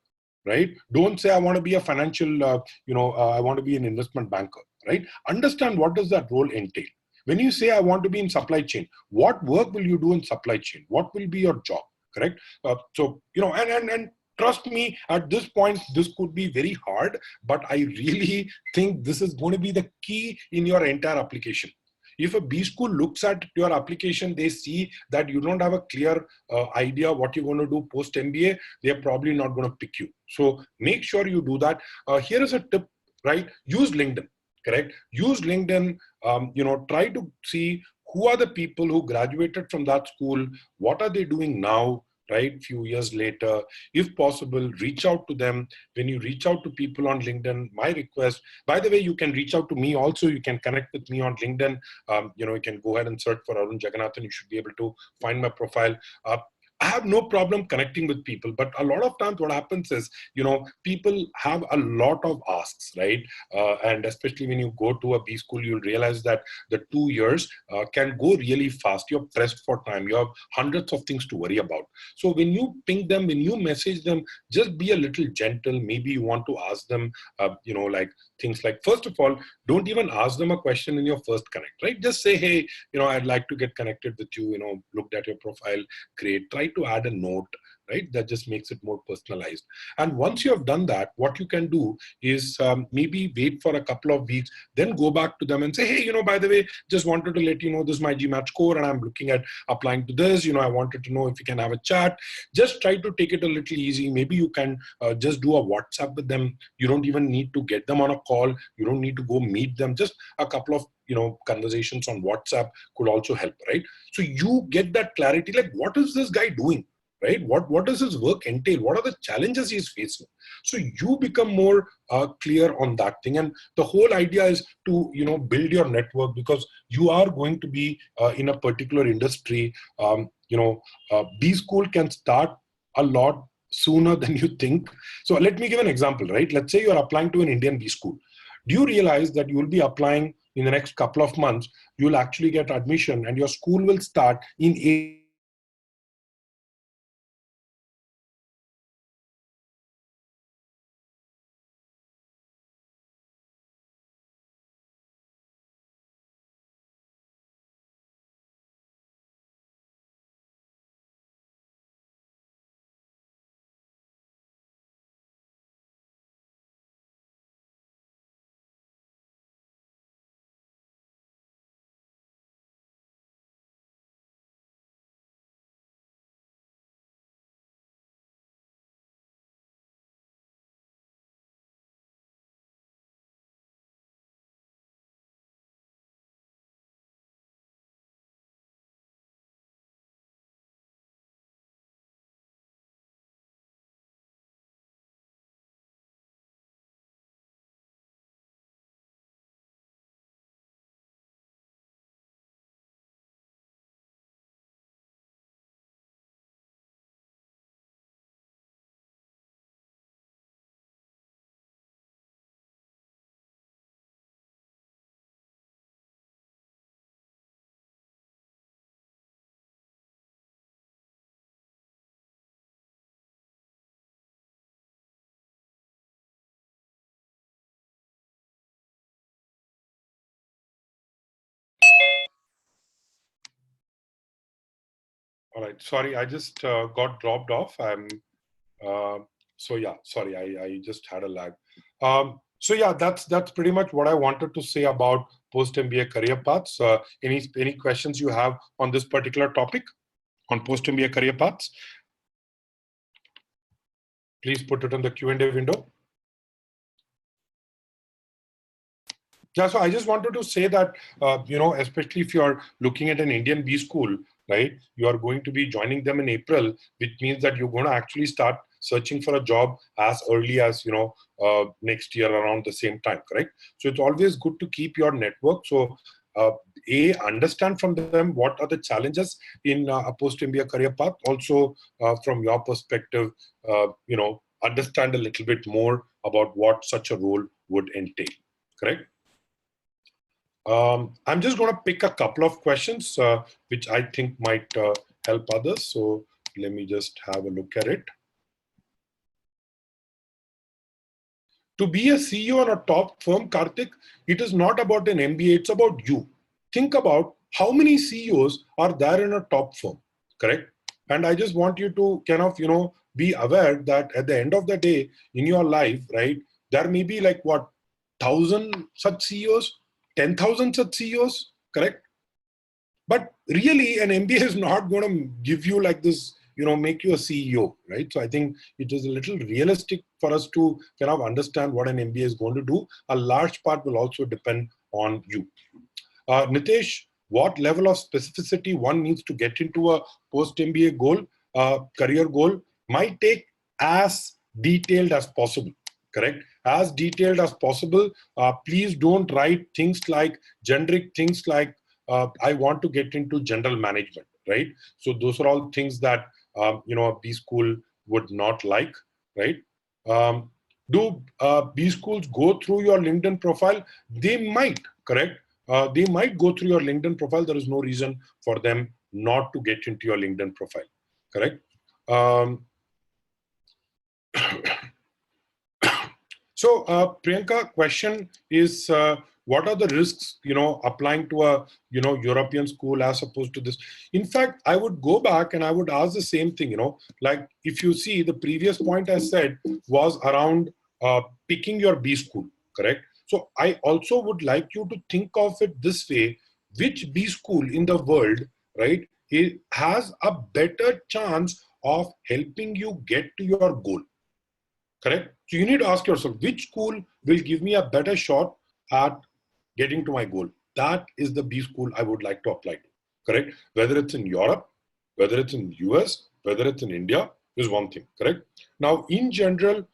Speaker 1: right? Don't say I want to be a financial, I want to be an investment banker, right? Understand what does that role entail. When you say I want to be in supply chain, what work will you do in supply chain? What will be your job? Correct. And trust me, at this point, this could be very hard, but I really think this is going to be the key in your entire application. If a B school looks at your application, they see that you don't have a clear idea what you're going to do post MBA, they're probably not going to pick you. So make sure you do that. Here is a tip, right? Use LinkedIn, correct? Use LinkedIn, try to see who are the people who graduated from that school, what are they doing now, right? Few years later, if possible, reach out to them. When you reach out to people on LinkedIn, my request, by the way, you can reach out to me also. You can connect with me on LinkedIn. You can go ahead and search for Arun Jagannathan. You should be able to find my profile. I have no problem connecting with people, but a lot of times what happens is, people have a lot of asks, right? And especially when you go to a B school, you'll realize that the 2 years can go really fast. You're pressed for time. You have hundreds of things to worry about. So when you ping them, when you message them, just be a little gentle. Maybe you want to ask them, like things like, first of all, don't even ask them a question in your first connect, right? Just say, hey, I'd like to get connected with you, looked at your profile, great. Try to add a note, right? That just makes it more personalized. And once you have done that, what you can do is maybe wait for a couple of weeks, then go back to them and say, hey, by the way, just wanted to let you know this is my GMAT score and I'm looking at applying to this. I wanted to know if you can have a chat. Just try to take it a little easy. Maybe you can just do a WhatsApp with them. You don't even need to get them on a call. You don't need to go meet them. Just a couple of conversations on WhatsApp could also help, right? So you get that clarity, like what is this guy doing, right? What does his work entail? What are the challenges he's facing? So you become more clear on that thing. And the whole idea is to build your network, because you are going to be in a particular industry. B school can start a lot sooner than you think. So let me give an example, right? Let's say you're applying to an Indian B school. Do you realize that you will be applying in the next couple of months? You will actually get admission and your school will start in All right. Sorry, I just got dropped off. Uh, so yeah, sorry, I just had a lag. So yeah, that's pretty much what I wanted to say about post MBA career paths. Any questions you have on this particular topic on post MBA career paths? Please put it in the Q&A window. Yeah, so I just wanted to say that, especially if you're looking at an Indian B school, right, you are going to be joining them in April, which means that you're going to actually start searching for a job as early as, next year around the same time, correct? So it's always good to keep your network. So, understand from them what are the challenges in a post-MBA career path. Also, from your perspective, understand a little bit more about what such a role would entail, correct? I'm just going to pick a couple of questions which I think might help others. So let me just have a look at it. To be a CEO in a top firm, Karthik, it is not about an MBA, it's about you. Think about how many CEOs are there in a top firm, correct? And I just want you to kind of, be aware that at the end of the day in your life, right, there may be like what, 1,000 such CEOs, 10,000 such CEOs, correct? But really, an MBA is not going to give you like this, make you a CEO, right? So I think it is a little realistic for us to kind of understand what an MBA is going to do. A large part will also depend on you. Nitesh, what level of specificity one needs to get into a post-MBA goal, career goal, might take as detailed as possible, correct? As detailed as possible. Please don't write things like generic things like, I want to get into general management, right? So those are all things that, a B school would not like, right? Do B schools go through your LinkedIn profile? They might, correct? They might go through your LinkedIn profile. There is no reason for them not to get into your LinkedIn profile, correct? So Priyanka, question is, what are the risks, applying to a, European school as opposed to this? In fact, I would go back and I would ask the same thing, like if you see the previous point I said was around picking your B school, correct? So I also would like you to think of it this way: which B school in the world, right, it has a better chance of helping you get to your goal, correct? So you need to ask yourself, which school will give me a better shot at getting to my goal? That is the B school I would like to apply to, correct? Whether it's in Europe, whether it's in US, whether it's in India is one thing, correct? Now, in general,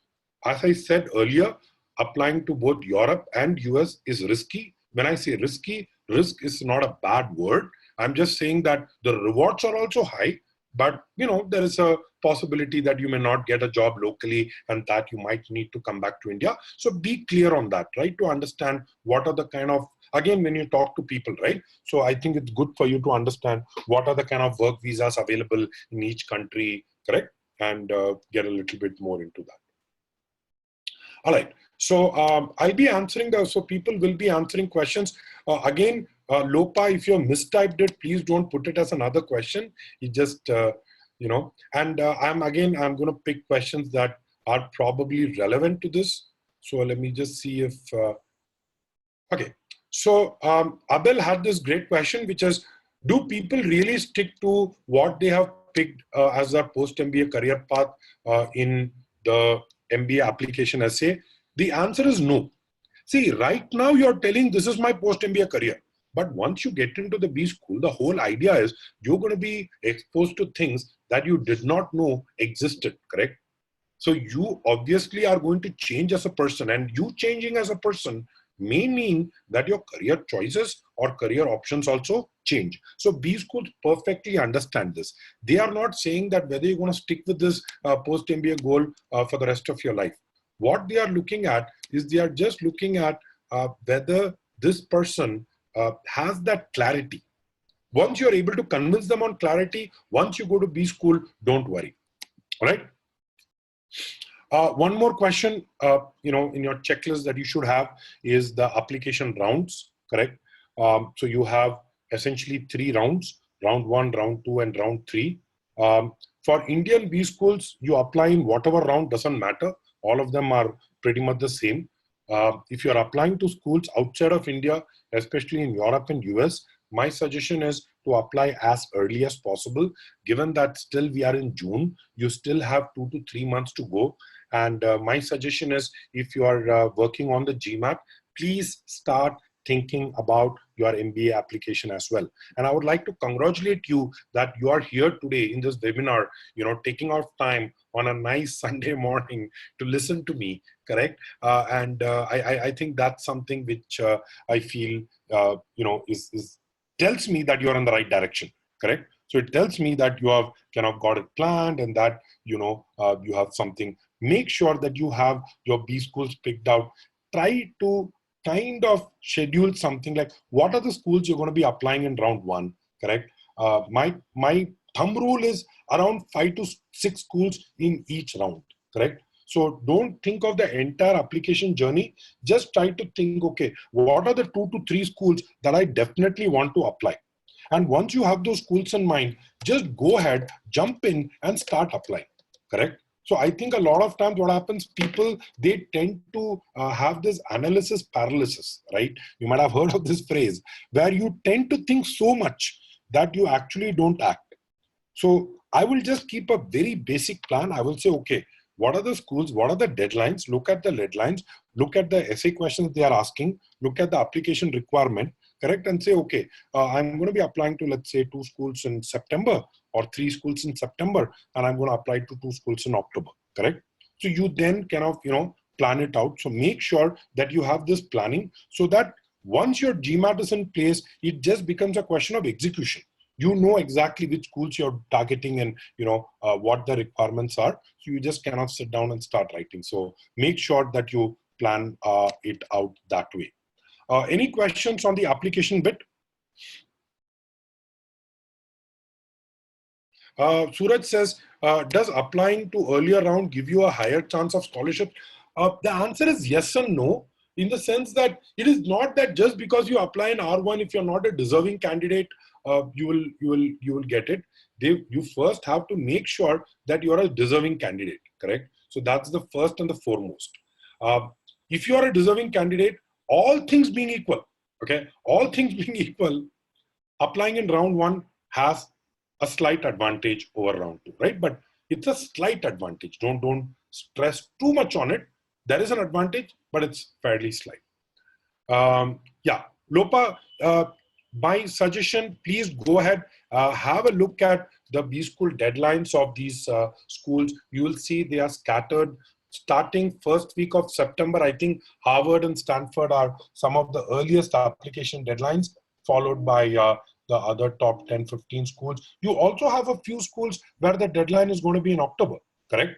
Speaker 1: as I said earlier, applying to both Europe and US is risky. When I say risky, risk is not a bad word. I'm just saying that the rewards are also high, but there is a possibility that you may not get a job locally and that you might need to come back to India. So be clear on that, right? To understand what are the kind of, again, when you talk to people, right? So I think it's good for you to understand what are the kind of work visas available in each country, correct? And get a little bit more into that. All right. So I'll be answering so people will be answering questions. Again, Lopa, if you mistyped it, please don't put it as another question. You just, and I'm going to pick questions that are probably relevant to this. So let me just see if, okay. So Abel had this great question, which is, do people really stick to what they have picked as a post-MBA career path in the MBA application essay? The answer is no. See, right now you're telling this is my post-MBA career. But once you get into the B school, the whole idea is you're going to be exposed to things that you did not know existed, correct? So you obviously are going to change as a person, and you changing as a person may mean that your career choices or career options also change. So B schools perfectly understand this. They are not saying that whether you're going to stick with this post-MBA goal for the rest of your life. What they are looking at is they are just looking at whether this person has that clarity. Once you're able to convince them on clarity, once you go to B school, don't worry. All right. One more question, in your checklist that you should have is the application rounds, correct? So you have essentially 3 rounds, round 1, round 2, and round 3. For Indian B schools, you apply in whatever round, doesn't matter. All of them are pretty much the same. If you're applying to schools outside of India, especially in Europe and US, my suggestion is to apply as early as possible. Given that still we are in June, you still have 2 to 3 months to go. And my suggestion is, if you are working on the GMAT, please start thinking about your MBA application as well. And I would like to congratulate you that you are here today in this webinar, taking out time on a nice Sunday morning to listen to me, correct? I think that's something which I feel, is tells me that you're in the right direction, correct? So it tells me that you have kind of got it planned and that, you have something. Make sure that you have your B schools picked out. Try to kind of schedule something like, what are the schools you're going to be applying in round one, correct? My thumb rule is around 5 to 6 schools in each round, correct? So don't think of the entire application journey. Just try to think, okay, what are the 2 to 3 schools that I definitely want to apply? And once you have those schools in mind, just go ahead, jump in and start applying, correct? So I think a lot of times what happens, people, they tend to have this analysis paralysis, right? You might have heard of this phrase, where you tend to think so much that you actually don't act. So I will just keep a very basic plan. I will say, okay, what are the schools? What are the deadlines? Look at the deadlines. Look at the essay questions they are asking. Look at the application requirement, correct? And say, okay, I'm going to be applying to, let's say, 2 schools in September or 3 schools in September, and I'm going to apply to 2 schools in October, correct? So you then kind of, plan it out. So make sure that you have this planning so that once your GMAT is in place, it just becomes a question of execution. You know exactly which schools you're targeting and what the requirements are. So you just cannot sit down and start writing. So make sure that you plan it out that way. Any questions on the application bit? Suraj says, does applying to earlier round give you a higher chance of scholarship? The answer is yes and no, in the sense that it is not that just because you apply in R1, if you're not a deserving candidate, you will get it. You first have to make sure that you're a deserving candidate, correct? So that's the first and the foremost. If you are a deserving candidate, all things being equal, okay, all things being equal, applying in round one has a slight advantage over round two, right? But it's a slight advantage. Don't stress too much on it. There is an advantage, but it's fairly slight. Yeah, Lopa, my suggestion, please go ahead, have a look at the B school deadlines of these schools. You will see they are scattered. Starting first week of September, I think Harvard and Stanford are some of the earliest application deadlines, followed by the other top 10, 15 schools. You also have a few schools where the deadline is going to be in October, correct?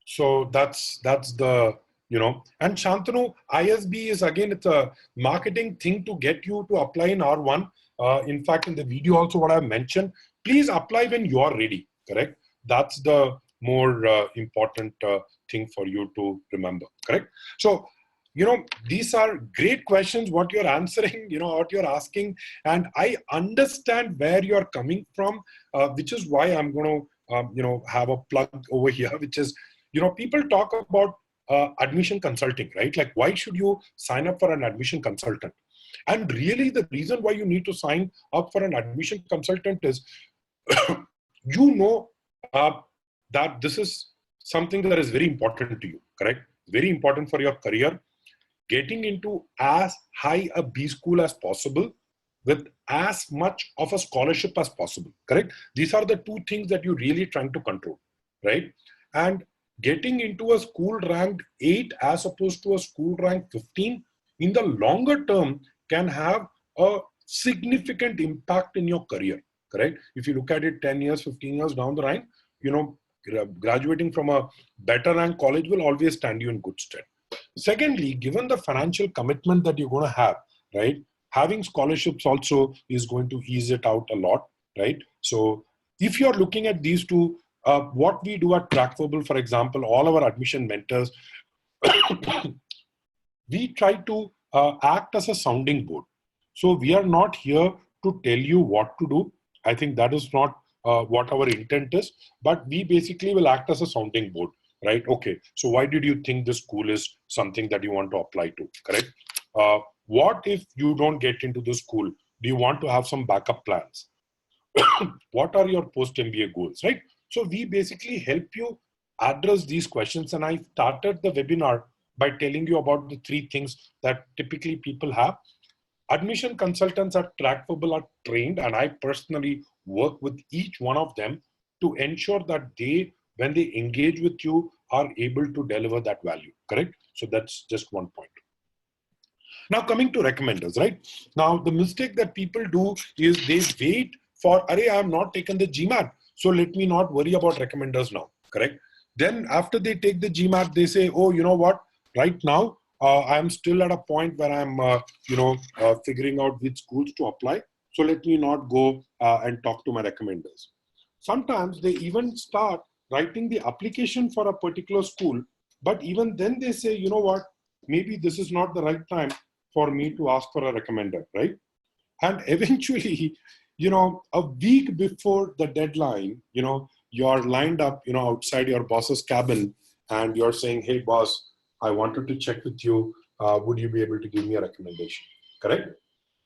Speaker 1: So that's the, and Shantanu, ISB is again, it's a marketing thing to get you to apply in R1. In fact, in the video also what I mentioned, please apply when you are ready, correct? That's the more important thing for you to remember, correct? So, these are great questions, what you're answering, what you're asking, and I understand where you're coming from, which is why I'm going to, have a plug over here, which is, people talk about admission consulting, right? Like, why should you sign up for an admission consultant? And really, the reason why you need to sign up for an admission consultant is, that this is something that is very important to you, correct? Very important for your career. Getting into as high a B school as possible with as much of a scholarship as possible, correct? These are the two things that you're really trying to control, right? And getting into a school ranked 8 as opposed to a school ranked 15 in the longer term can have a significant impact in your career, correct? If you look at it 10 years, 15 years down the line, graduating from a better ranked college will always stand you in good stead. Secondly, given the financial commitment that you're going to have, right, having scholarships also is going to ease it out a lot, right? So if you're looking at these two, what we do at Crackverbal, for example, all our admission mentors, we try to act as a sounding board. So we are not here to tell you what to do. I think that is not what our intent is, but we basically will act as a sounding board, right? Okay, so why did you think this school is something that you want to apply to, correct? What if you don't get into the school? Do you want to have some backup plans? What are your post-MBA goals, right? So we basically help you address these questions. And I started the webinar by telling you about the three things that typically people have. Admission consultants at Trackfable are trained, and I personally work with each one of them to ensure that they, when they engage with you, are able to deliver that value, correct? So that's just one point. Now coming to recommenders, right? Now the mistake that people do is they wait for, I have not taken the GMAT, so let me not worry about recommenders now, correct? Then after they take the GMAT, they say, oh, you know what, right now, I'm still at a point where I'm, figuring out which schools to apply. So let me not go and talk to my recommenders. Sometimes they even start writing the application for a particular school, but even then they say, you know what, maybe this is not the right time for me to ask for a recommender, right? And eventually, a week before the deadline, you're lined up, outside your boss's cabin, and you're saying, hey, boss, I wanted to check with you. Would you be able to give me a recommendation? Correct?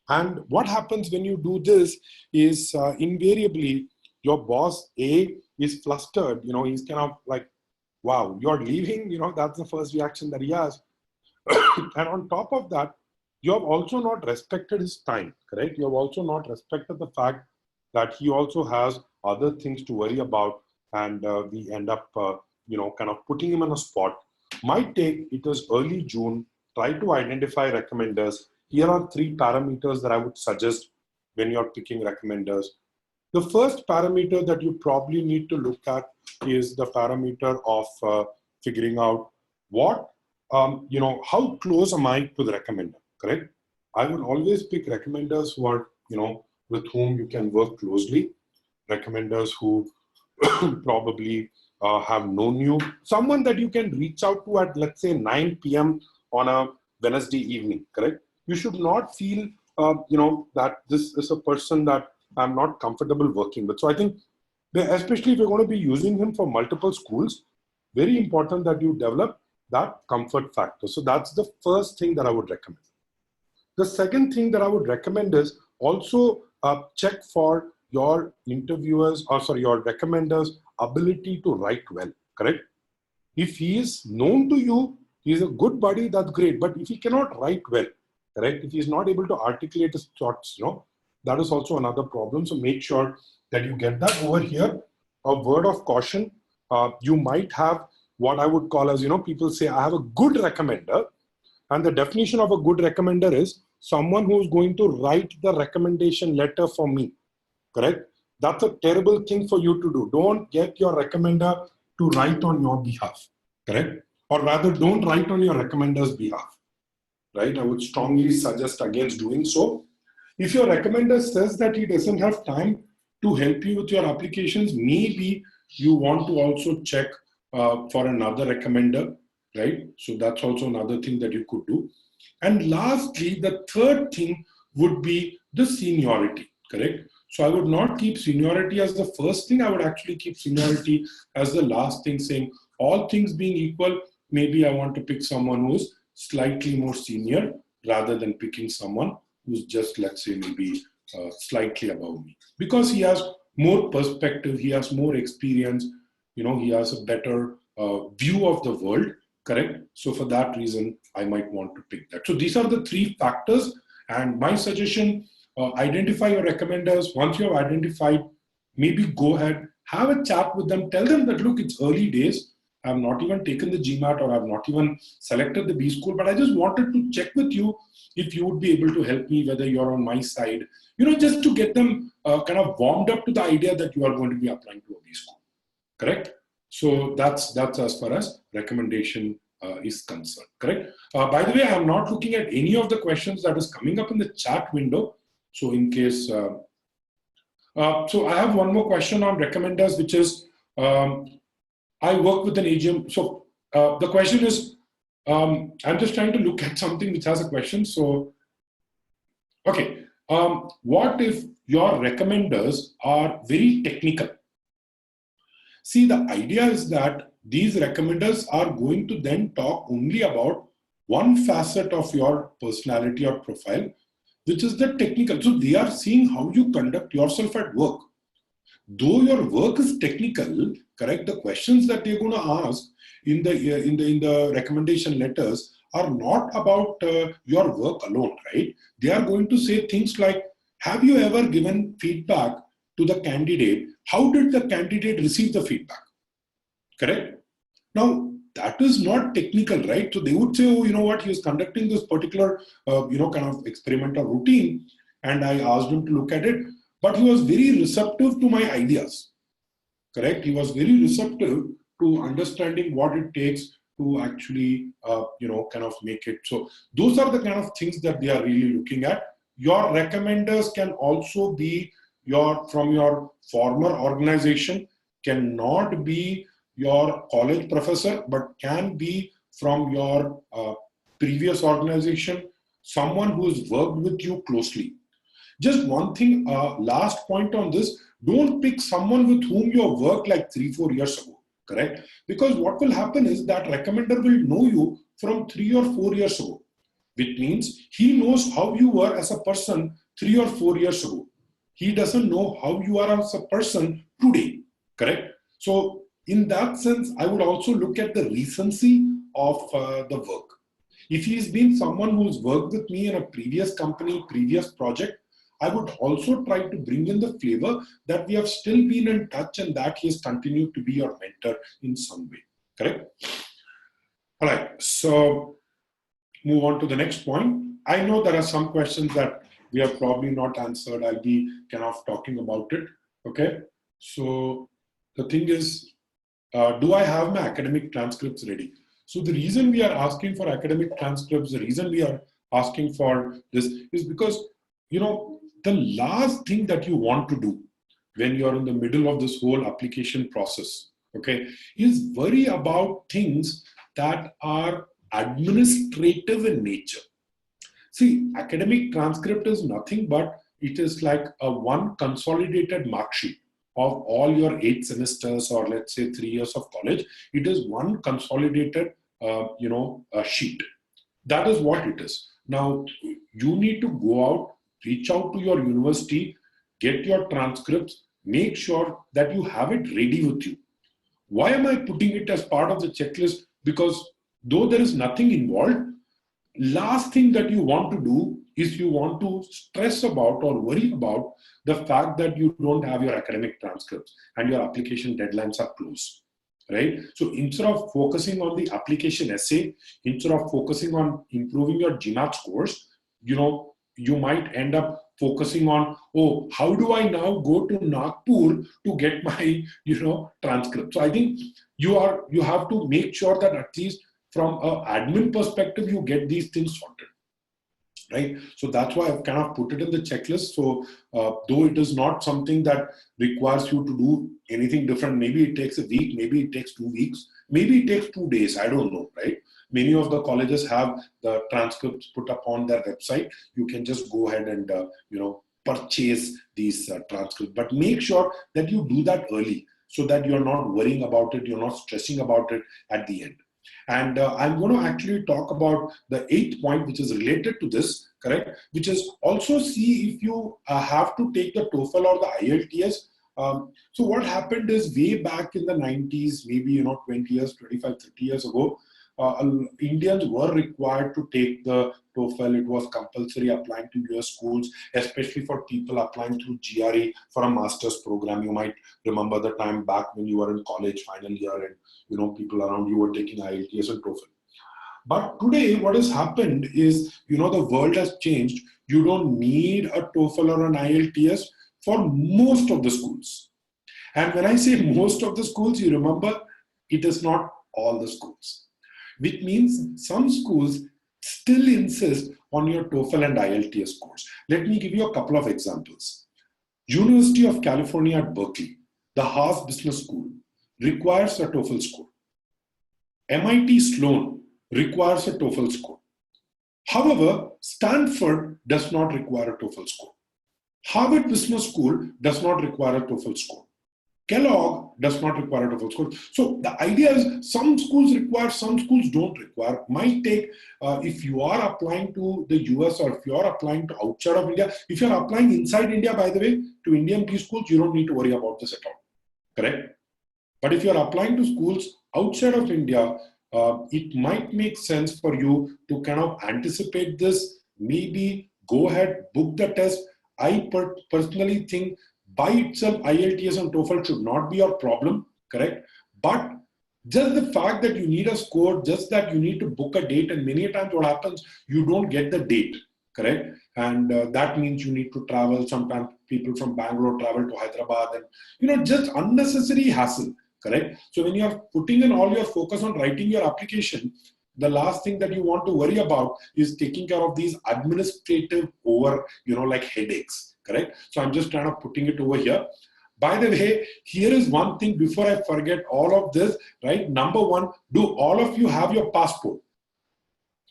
Speaker 1: And what happens when you do this is invariably your boss, A, is flustered. He's kind of like, wow, you're leaving. That's the first reaction that he has. And on top of that, you have also not respected his time, correct? You have also not respected the fact that he also has other things to worry about, and we end up, kind of putting him on a spot. My take, it is early June, try to identify recommenders. Here are 3 parameters that I would suggest when you're picking recommenders. The first parameter that you probably need to look at is the parameter of figuring out what, how close am I to the recommender, correct? I would always pick recommenders who are, with whom you can work closely, recommenders who probably have known you, someone that you can reach out to at, let's say, 9 p.m. on a Wednesday evening, correct? You should not feel, that this is a person that I'm not comfortable working with. So I think, especially if you're going to be using him for multiple schools, very important that you develop that comfort factor. So that's the first thing that I would recommend. The second thing that I would recommend is also check for your interviewers, your recommenders' ability to write well, correct? If he is known to you, he's a good buddy, that's great. But if he cannot write well, correct? If he's not able to articulate his thoughts, that is also another problem. So make sure that you get that. Over here. A word of caution, you might have what I would call as, people say, I have a good recommender. And the definition of a good recommender is someone who is going to write the recommendation letter for me, correct? That's a terrible thing for you to do. Don't get your recommender to write on your behalf, correct? Or rather, don't write on your recommender's behalf, right? I would strongly suggest against doing so. If your recommender says that he doesn't have time to help you with your applications, maybe you want to also check for another recommender, right? So that's also another thing that you could do. And lastly, the third thing would be the seniority, correct? So I would not keep seniority as the first thing. I would actually keep seniority as the last thing, saying all things being equal, maybe I want to pick someone who's slightly more senior rather than picking someone who's just, let's say, maybe slightly above me. Because he has more perspective, he has more experience, he has a better view of the world, correct? So for that reason, I might want to pick that. So these are the 3 factors. And my suggestion, identify your recommenders. Once you have identified, maybe go ahead, have a chat with them, tell them that, look, it's early days. I've not even taken the GMAT or I've not even selected the B school, but I just wanted to check with you if you would be able to help me, whether you're on my side, just to get them kind of warmed up to the idea that you are going to be applying to a B school, correct? So that's as far as recommendation is concerned, correct? By the way, I'm not looking at any of the questions that is coming up in the chat window. So in case, so I have one more question on recommenders, which is, I work with an AGM. So the question is, I'm just trying to look at something which has a question. So, okay. What if your recommenders are very technical? See, the idea is that these recommenders are going to then talk only about one facet of your personality or profile, which is the technical. So they are seeing how you conduct yourself at work. Though your work is technical, correct, the questions that they're going to ask in the recommendation letters are not about your work alone, right? They are going to say things like, have you ever given feedback to the candidate? How did the candidate receive the feedback? Correct? Now, that is not technical, right? So they would say, oh, you know what, he is conducting this particular, kind of experimental routine, and I asked him to look at it, but he was very receptive to my ideas, correct? He was very receptive to understanding what it takes to actually, kind of make it. So those are the kind of things that they are really looking at. Your recommenders can also be from your former organization, cannot be your college professor, but can be from your previous organization, someone who has worked with you closely. Just one thing, last point on this, don't pick someone with whom you have worked like 3-4 years ago, correct? Because what will happen is that recommender will know you from 3 or 4 years ago, which means he knows how you were as a person 3 or 4 years ago. He doesn't know how you are as a person today, correct? So in that sense, I would also look at the recency of the work. If he's been someone who's worked with me in a previous company, previous project, I would also try to bring in the flavor that we have still been in touch and that he has continued to be your mentor in some way, correct? All right, so move on to the next point. I know there are some questions that we have probably not answered. I'll be kind of talking about it, okay? So the thing is, do I have my academic transcripts ready? So the reason we are asking for academic transcripts, the reason we are asking for this is because, the last thing that you want to do when you're in the middle of this whole application process, okay, is worry about things that are administrative in nature. See, academic transcript is nothing but it is like a one consolidated mark sheet of all your 8 semesters or let's say 3 years of college. It is one consolidated, sheet. That is what it is. Now, you need to go out, reach out to your university, get your transcripts, make sure that you have it ready with you. Why am I putting it as part of the checklist? Because though there is nothing involved, last thing that you want to do is you want to stress about or worry about the fact that you don't have your academic transcripts and your application deadlines are close, right? So instead of focusing on the application essay, instead of focusing on improving your GMAT scores, you might end up focusing on, oh, how do I now go to Nagpur to get my, transcript? So I think you have to make sure that at least from an admin perspective, you get these things sorted, right? So that's why I've kind of put it in the checklist. So though it is not something that requires you to do anything different, maybe it takes a week, maybe it takes 2 weeks, maybe it takes 2 days, I don't know, right? Many of the colleges have the transcripts put up on their website. You can just go ahead and, purchase these transcripts. But make sure that you do that early so that you're not worrying about it, you're not stressing about it at the end. And I'm going to actually talk about the 8th point, which is related to this, correct? Which is also see if you have to take the TOEFL or the IELTS. So what happened is way back in the 90s, maybe, 20 years, 25, 30 years ago, Indians were required to take the TOEFL. It was compulsory applying to US schools, especially for people applying through GRE for a master's program. You might remember the time back when you were in college, final year, and people around you were taking IELTS and TOEFL. But today, what has happened is, the world has changed. You don't need a TOEFL or an IELTS for most of the schools. And when I say most of the schools, you remember, it is not all the schools. Which means some schools still insist on your TOEFL and IELTS scores. Let me give you a couple of examples. University of California at Berkeley, the Haas Business School, requires a TOEFL score. MIT Sloan requires a TOEFL score. However, Stanford does not require a TOEFL score. Harvard Business School does not require a TOEFL score. Kellogg does not require a TOEFL score. So the idea is some schools require, some schools don't require. Might take, if you are applying to the US or if you are applying to outside of India, if you're applying inside India, by the way, to Indian B schools, you don't need to worry about this at all. Correct? But if you're applying to schools outside of India, it might make sense for you to kind of anticipate this, maybe go ahead, book the test. I personally think by itself, IELTS and TOEFL should not be your problem, correct? But just the fact that you need a score, just that you need to book a date, and many times what happens, you don't get the date, correct? And that means you need to travel. Sometimes people from Bangalore travel to Hyderabad, and just unnecessary hassle, correct? So when you're putting in all your focus on writing your application, the last thing that you want to worry about is taking care of these administrative like headaches, correct? So I'm just kind of putting it over here. By the way, here is one thing before I forget all of this, right? Number one, do all of you have your passport?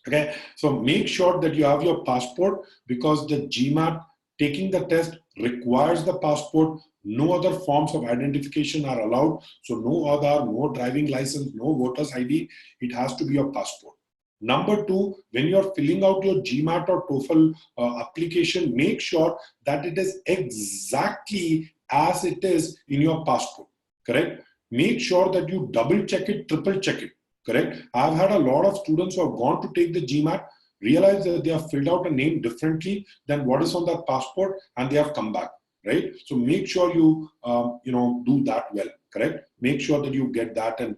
Speaker 1: Okay, so make sure that you have your passport, because the GMAT taking the test requires the passport. No other forms of identification are allowed. So no Aadhaar, no driving license, no voter's ID. It has to be your passport. Number two, when you're filling out your GMAT or TOEFL application, make sure that it is exactly as it is in your passport, correct? Make sure that you double check it, triple check it, correct? I've had a lot of students who have gone to take the GMAT, realize that they have filled out a name differently than what is on that passport, and they have come back, right? So make sure you, do that well, correct? Make sure that you get that, and,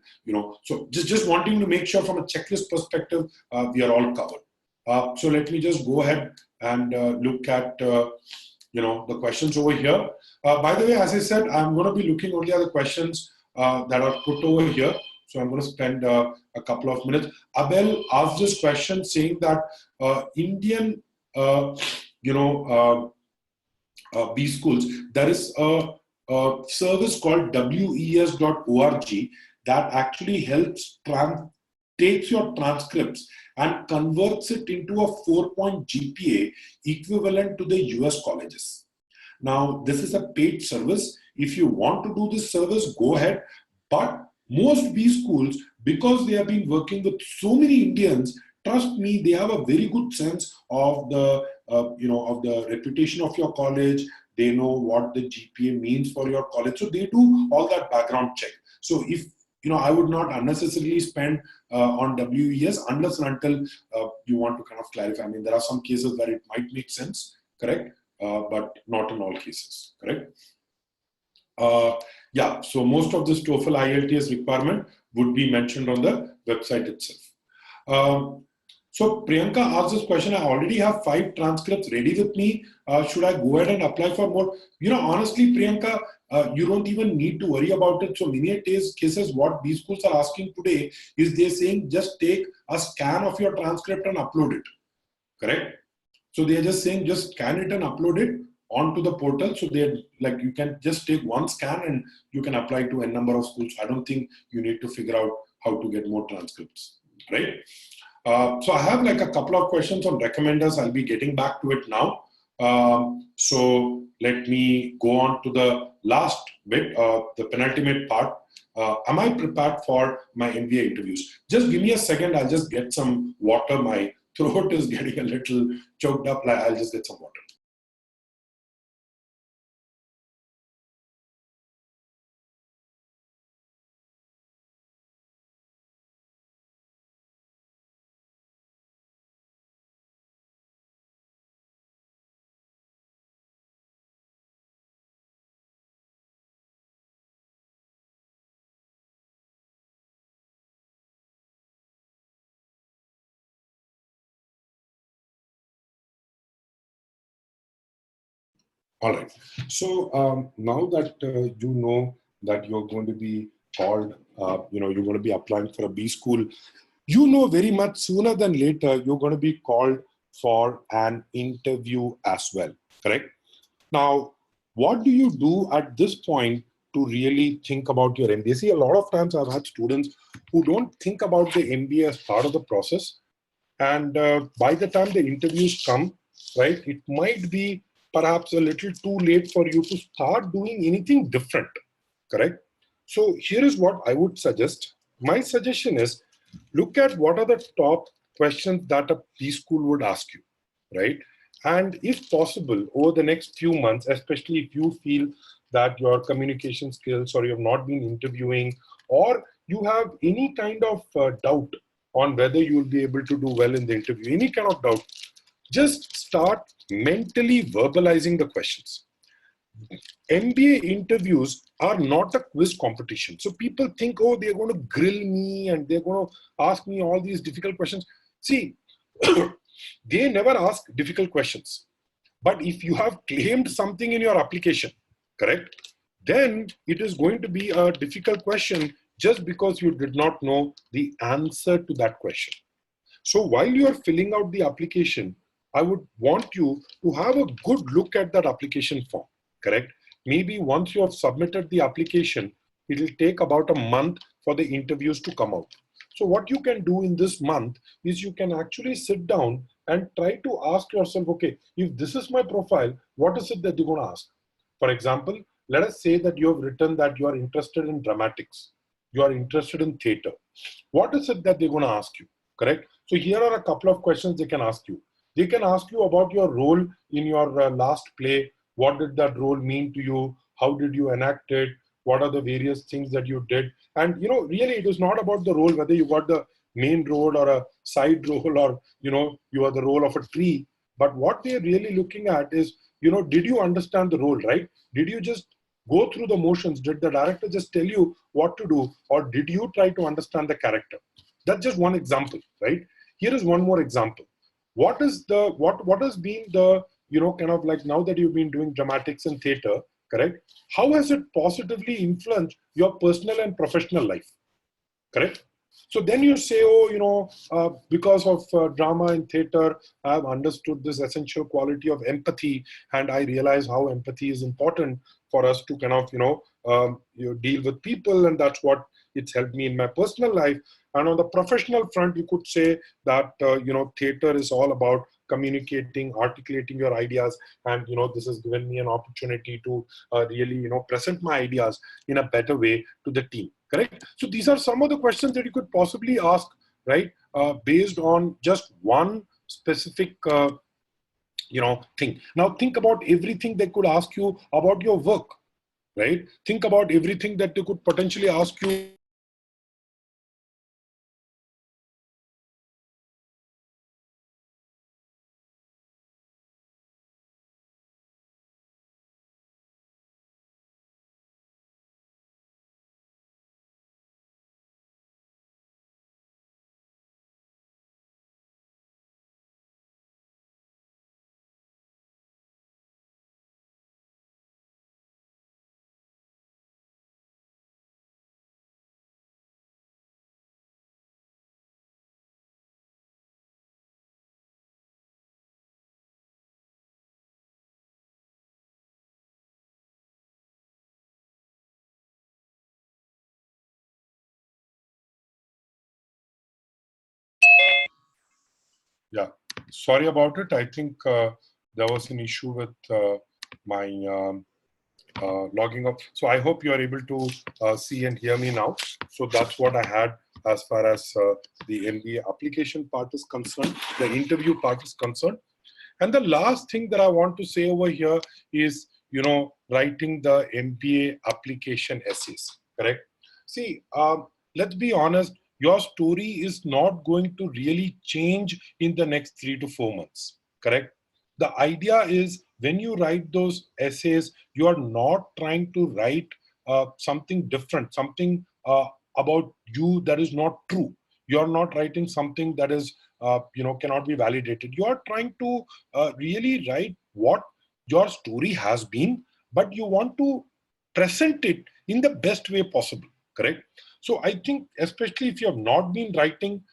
Speaker 1: so just wanting to make sure from a checklist perspective, we are all covered. So let me just go ahead and look at, the questions over here. By the way, as I said, I'm going to be looking only at the questions that are put over here. So I'm going to spend a couple of minutes. Abel asked this question saying that Indian, B schools, there is a service called WES.org that actually helps takes your transcripts and converts it into a 4-point GPA equivalent to the US colleges. Now, this is a paid service. If you want to do this service, go ahead. But most B schools, because they have been working with so many Indians, trust me, they have a very good sense of the, of the reputation of your college. They know what the GPA means for your college. So they do all that background check. So if, I would not unnecessarily spend on WES unless and until you want to kind of clarify. I mean, there are some cases where it might make sense, correct? But not in all cases, correct? Yeah, so most of this TOEFL IELTS requirement would be mentioned on the website itself. So Priyanka asked this question, I already have 5 transcripts ready with me. Should I go ahead and apply for more? Honestly, Priyanka, you don't even need to worry about it. So many cases, what B schools are asking today is they're saying just take a scan of your transcript and upload it, correct? So they're just saying just scan it and upload it onto the portal. So they're like, you can just take one scan and you can apply to a number of schools. I don't think you need to figure out how to get more transcripts, right? So I have like a couple of questions on recommenders. I'll be getting back to it now. So let me go on to the last bit, the penultimate part. Am I prepared for my MBA interviews? Just give me a second. I'll just get some water. My throat is getting a little choked up. I'll just get some water. All right. So now that you know that you're going to be called, you're going to be applying for a B school, very much sooner than later, you're going to be called for an interview as well, correct? Now, what do you do at this point to really think about your MBA? See, a lot of times I've had students who don't think about the MBA as part of the process. And by the time the interviews come, right, it might be perhaps a little too late for you to start doing anything different, correct? So here is what I would suggest. My suggestion is, look at what are the top questions that a preschool would ask you, right? And if possible, over the next few months, especially if you feel that your communication skills or you have not been interviewing or you have any kind of doubt on whether you will be able to do well in the interview, any kind of doubt, just start mentally verbalizing the questions. MBA interviews are not a quiz competition. So people think, oh, they're going to grill me and they're going to ask me all these difficult questions. See, they never ask difficult questions. But if you have claimed something in your application, correct, then it is going to be a difficult question just because you did not know the answer to that question. So while you are filling out the application, I would want you to have a good look at that application form, correct? Maybe once you have submitted the application, it will take about a month for the interviews to come out. So what you can do in this month is you can actually sit down and try to ask yourself, okay, if this is my profile, what is it that you're going to ask? For example, let us say that you have written that you are interested in dramatics, you are interested in theater. What is it that they're going to ask you, correct? So here are a couple of questions they can ask you. They can ask you about your role in your last play. What did that role mean to you? How did you enact it? What are the various things that you did? And, really, it is not about the role, whether you got the main role or a side role or, you are the role of a tree. But what they're really looking at is, did you understand the role, right? Did you just go through the motions? Did the director just tell you what to do? Or did you try to understand the character? That's just one example, right? Here is one more example. What has been the, kind of like, now that you've been doing dramatics and theater, correct? How has it positively influenced your personal and professional life, correct? So then you say, oh, because of drama and theater, I've understood this essential quality of empathy, and I realize how empathy is important for us to kind of, deal with people, and that's what it's helped me in my personal life. And on the professional front, you could say that, theater is all about communicating, articulating your ideas, and this has given me an opportunity to really present my ideas in a better way to the team, correct? So these are some of the questions that you could possibly ask, right, based on just one specific thing. Now think about everything they could ask you about your work, right? Think about everything that they could potentially ask you. Yeah, sorry about it. I think there was an issue with my logging up. So I hope you are able to see and hear me now. So that's what I had as far as the MBA application part is concerned, the interview part is concerned. And the last thing that I want to say over here is, writing the MBA application essays, correct? See, let's be honest, your story is not going to really change in the next 3 to 4 months, correct? The idea is when you write those essays, you are not trying to write something different, something about you that is not true. You are not writing something that is, cannot be validated. You are trying to really write what your story has been, but you want to present it in the best way possible, correct? So I think, especially if you have not been writing,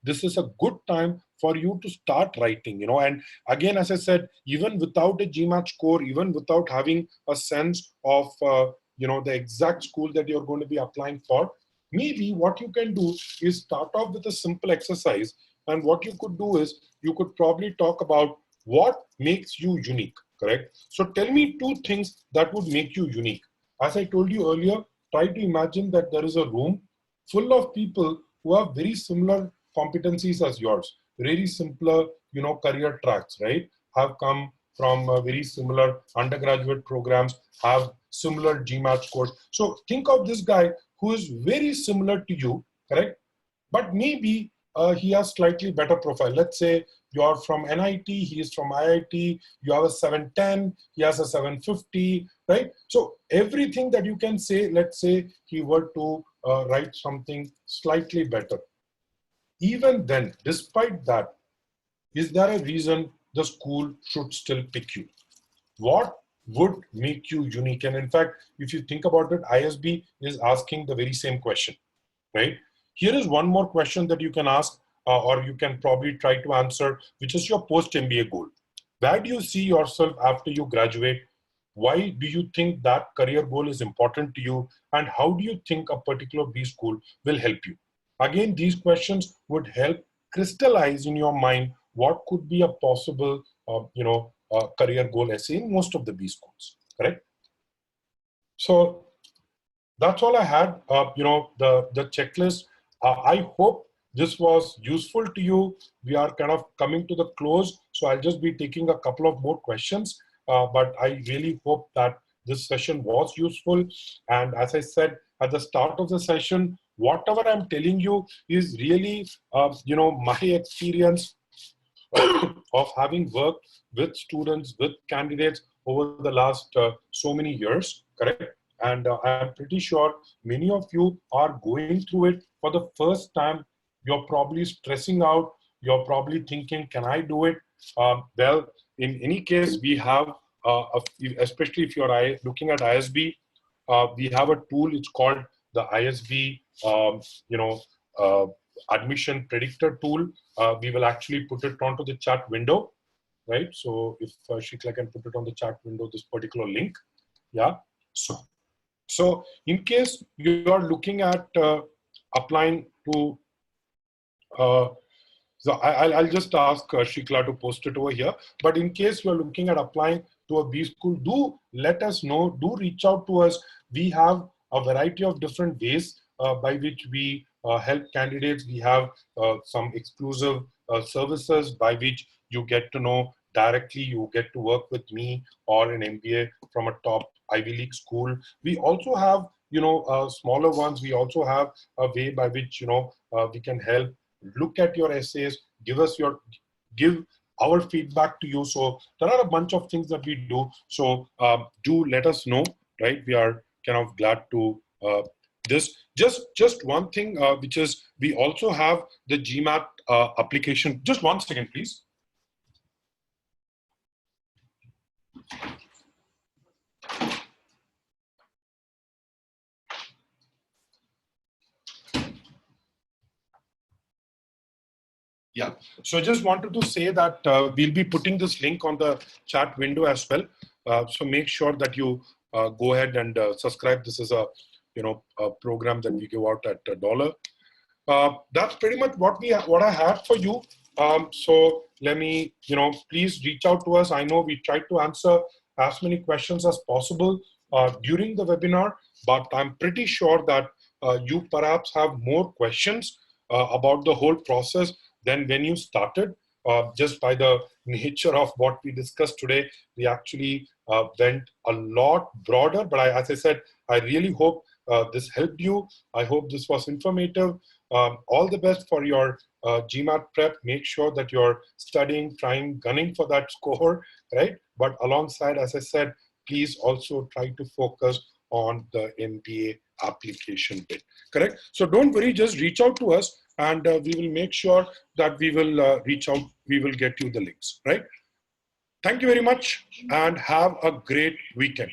Speaker 1: this is a good time for you to start writing, and again, as I said, even without a GMAT score, even without having a sense of, the exact school that you're going to be applying for, maybe what you can do is start off with a simple exercise. And what you could do is you could probably talk about what makes you unique, correct? So tell me two things that would make you unique. As I told you earlier, try to imagine that there is a room full of people who have very similar competencies as yours, very similar, career tracks, right? Have come from very similar undergraduate programs, have similar GMAT scores. So think of this guy who is very similar to you, correct? But maybe he has slightly better profile. Let's say you're from NIT, he is from IIT, you have a 710, he has a 750, right? So everything that you can say, let's say he were to write something slightly better. Even then, despite that, is there a reason the school should still pick you? What would make you unique? And in fact, if you think about it, ISB is asking the very same question, right? Here is one more question that you can ask, or you can probably try to answer, which is your post-MBA goal. Where do you see yourself after you graduate? Why do you think that career goal is important to you? And how do you think a particular B school will help you? Again, these questions would help crystallize in your mind what could be a possible, career goal essay in most of the B schools, correct? So that's all I had, the checklist. I hope this was useful to you. We are kind of coming to the close, so I'll just be taking a couple of more questions. But I really hope that this session was useful. And as I said at the start of the session, whatever I'm telling you is really, my experience of having worked with students, with candidates over the last so many years, correct? And I'm pretty sure many of you are going through it for the first time. You're probably stressing out. You're probably thinking, can I do it? Well, in any case, we have, especially if you're looking at ISB, we have a tool. It's called the ISB, admission predictor tool. We will actually put it onto the chat window, right? So if Shikla can put it on the chat window, this particular link, yeah. So in case you are looking at applying to, so I'll just ask Shikla to post it over here. But in case you are looking at applying to a B school, do let us know. Do reach out to us. We have a variety of different ways by which we help candidates. We have some exclusive services by which you get to know directly. You get to work with me or an MBA from a top Ivy League school. We also have, smaller ones. We also have a way by which, we can help look at your essays, give our feedback to you. So there are a bunch of things that we do. So do let us know, right? We are kind of glad to this. Just one thing, which is we also have the GMAT application. Just 1 second, please. Yeah, so I just wanted to say that we'll be putting this link on the chat window as well. So make sure that you go ahead and subscribe. This is a program that we give out at $1. That's pretty much what I had for you. So let me, please reach out to us. I know we tried to answer as many questions as possible during the webinar, but I'm pretty sure that you perhaps have more questions about the whole process than when you started. Just by the nature of what we discussed today, we actually went a lot broader. But as I said, I really hope this helped you. I hope this was informative. All the best for your GMAT prep. Make sure that you're studying, trying, gunning for that score, right? But alongside, as I said, please also try to focus on the MBA application bit, correct? So don't worry, just reach out to us and we will make sure that we will reach out, we will get you the links, right? Thank you very much and have a great weekend.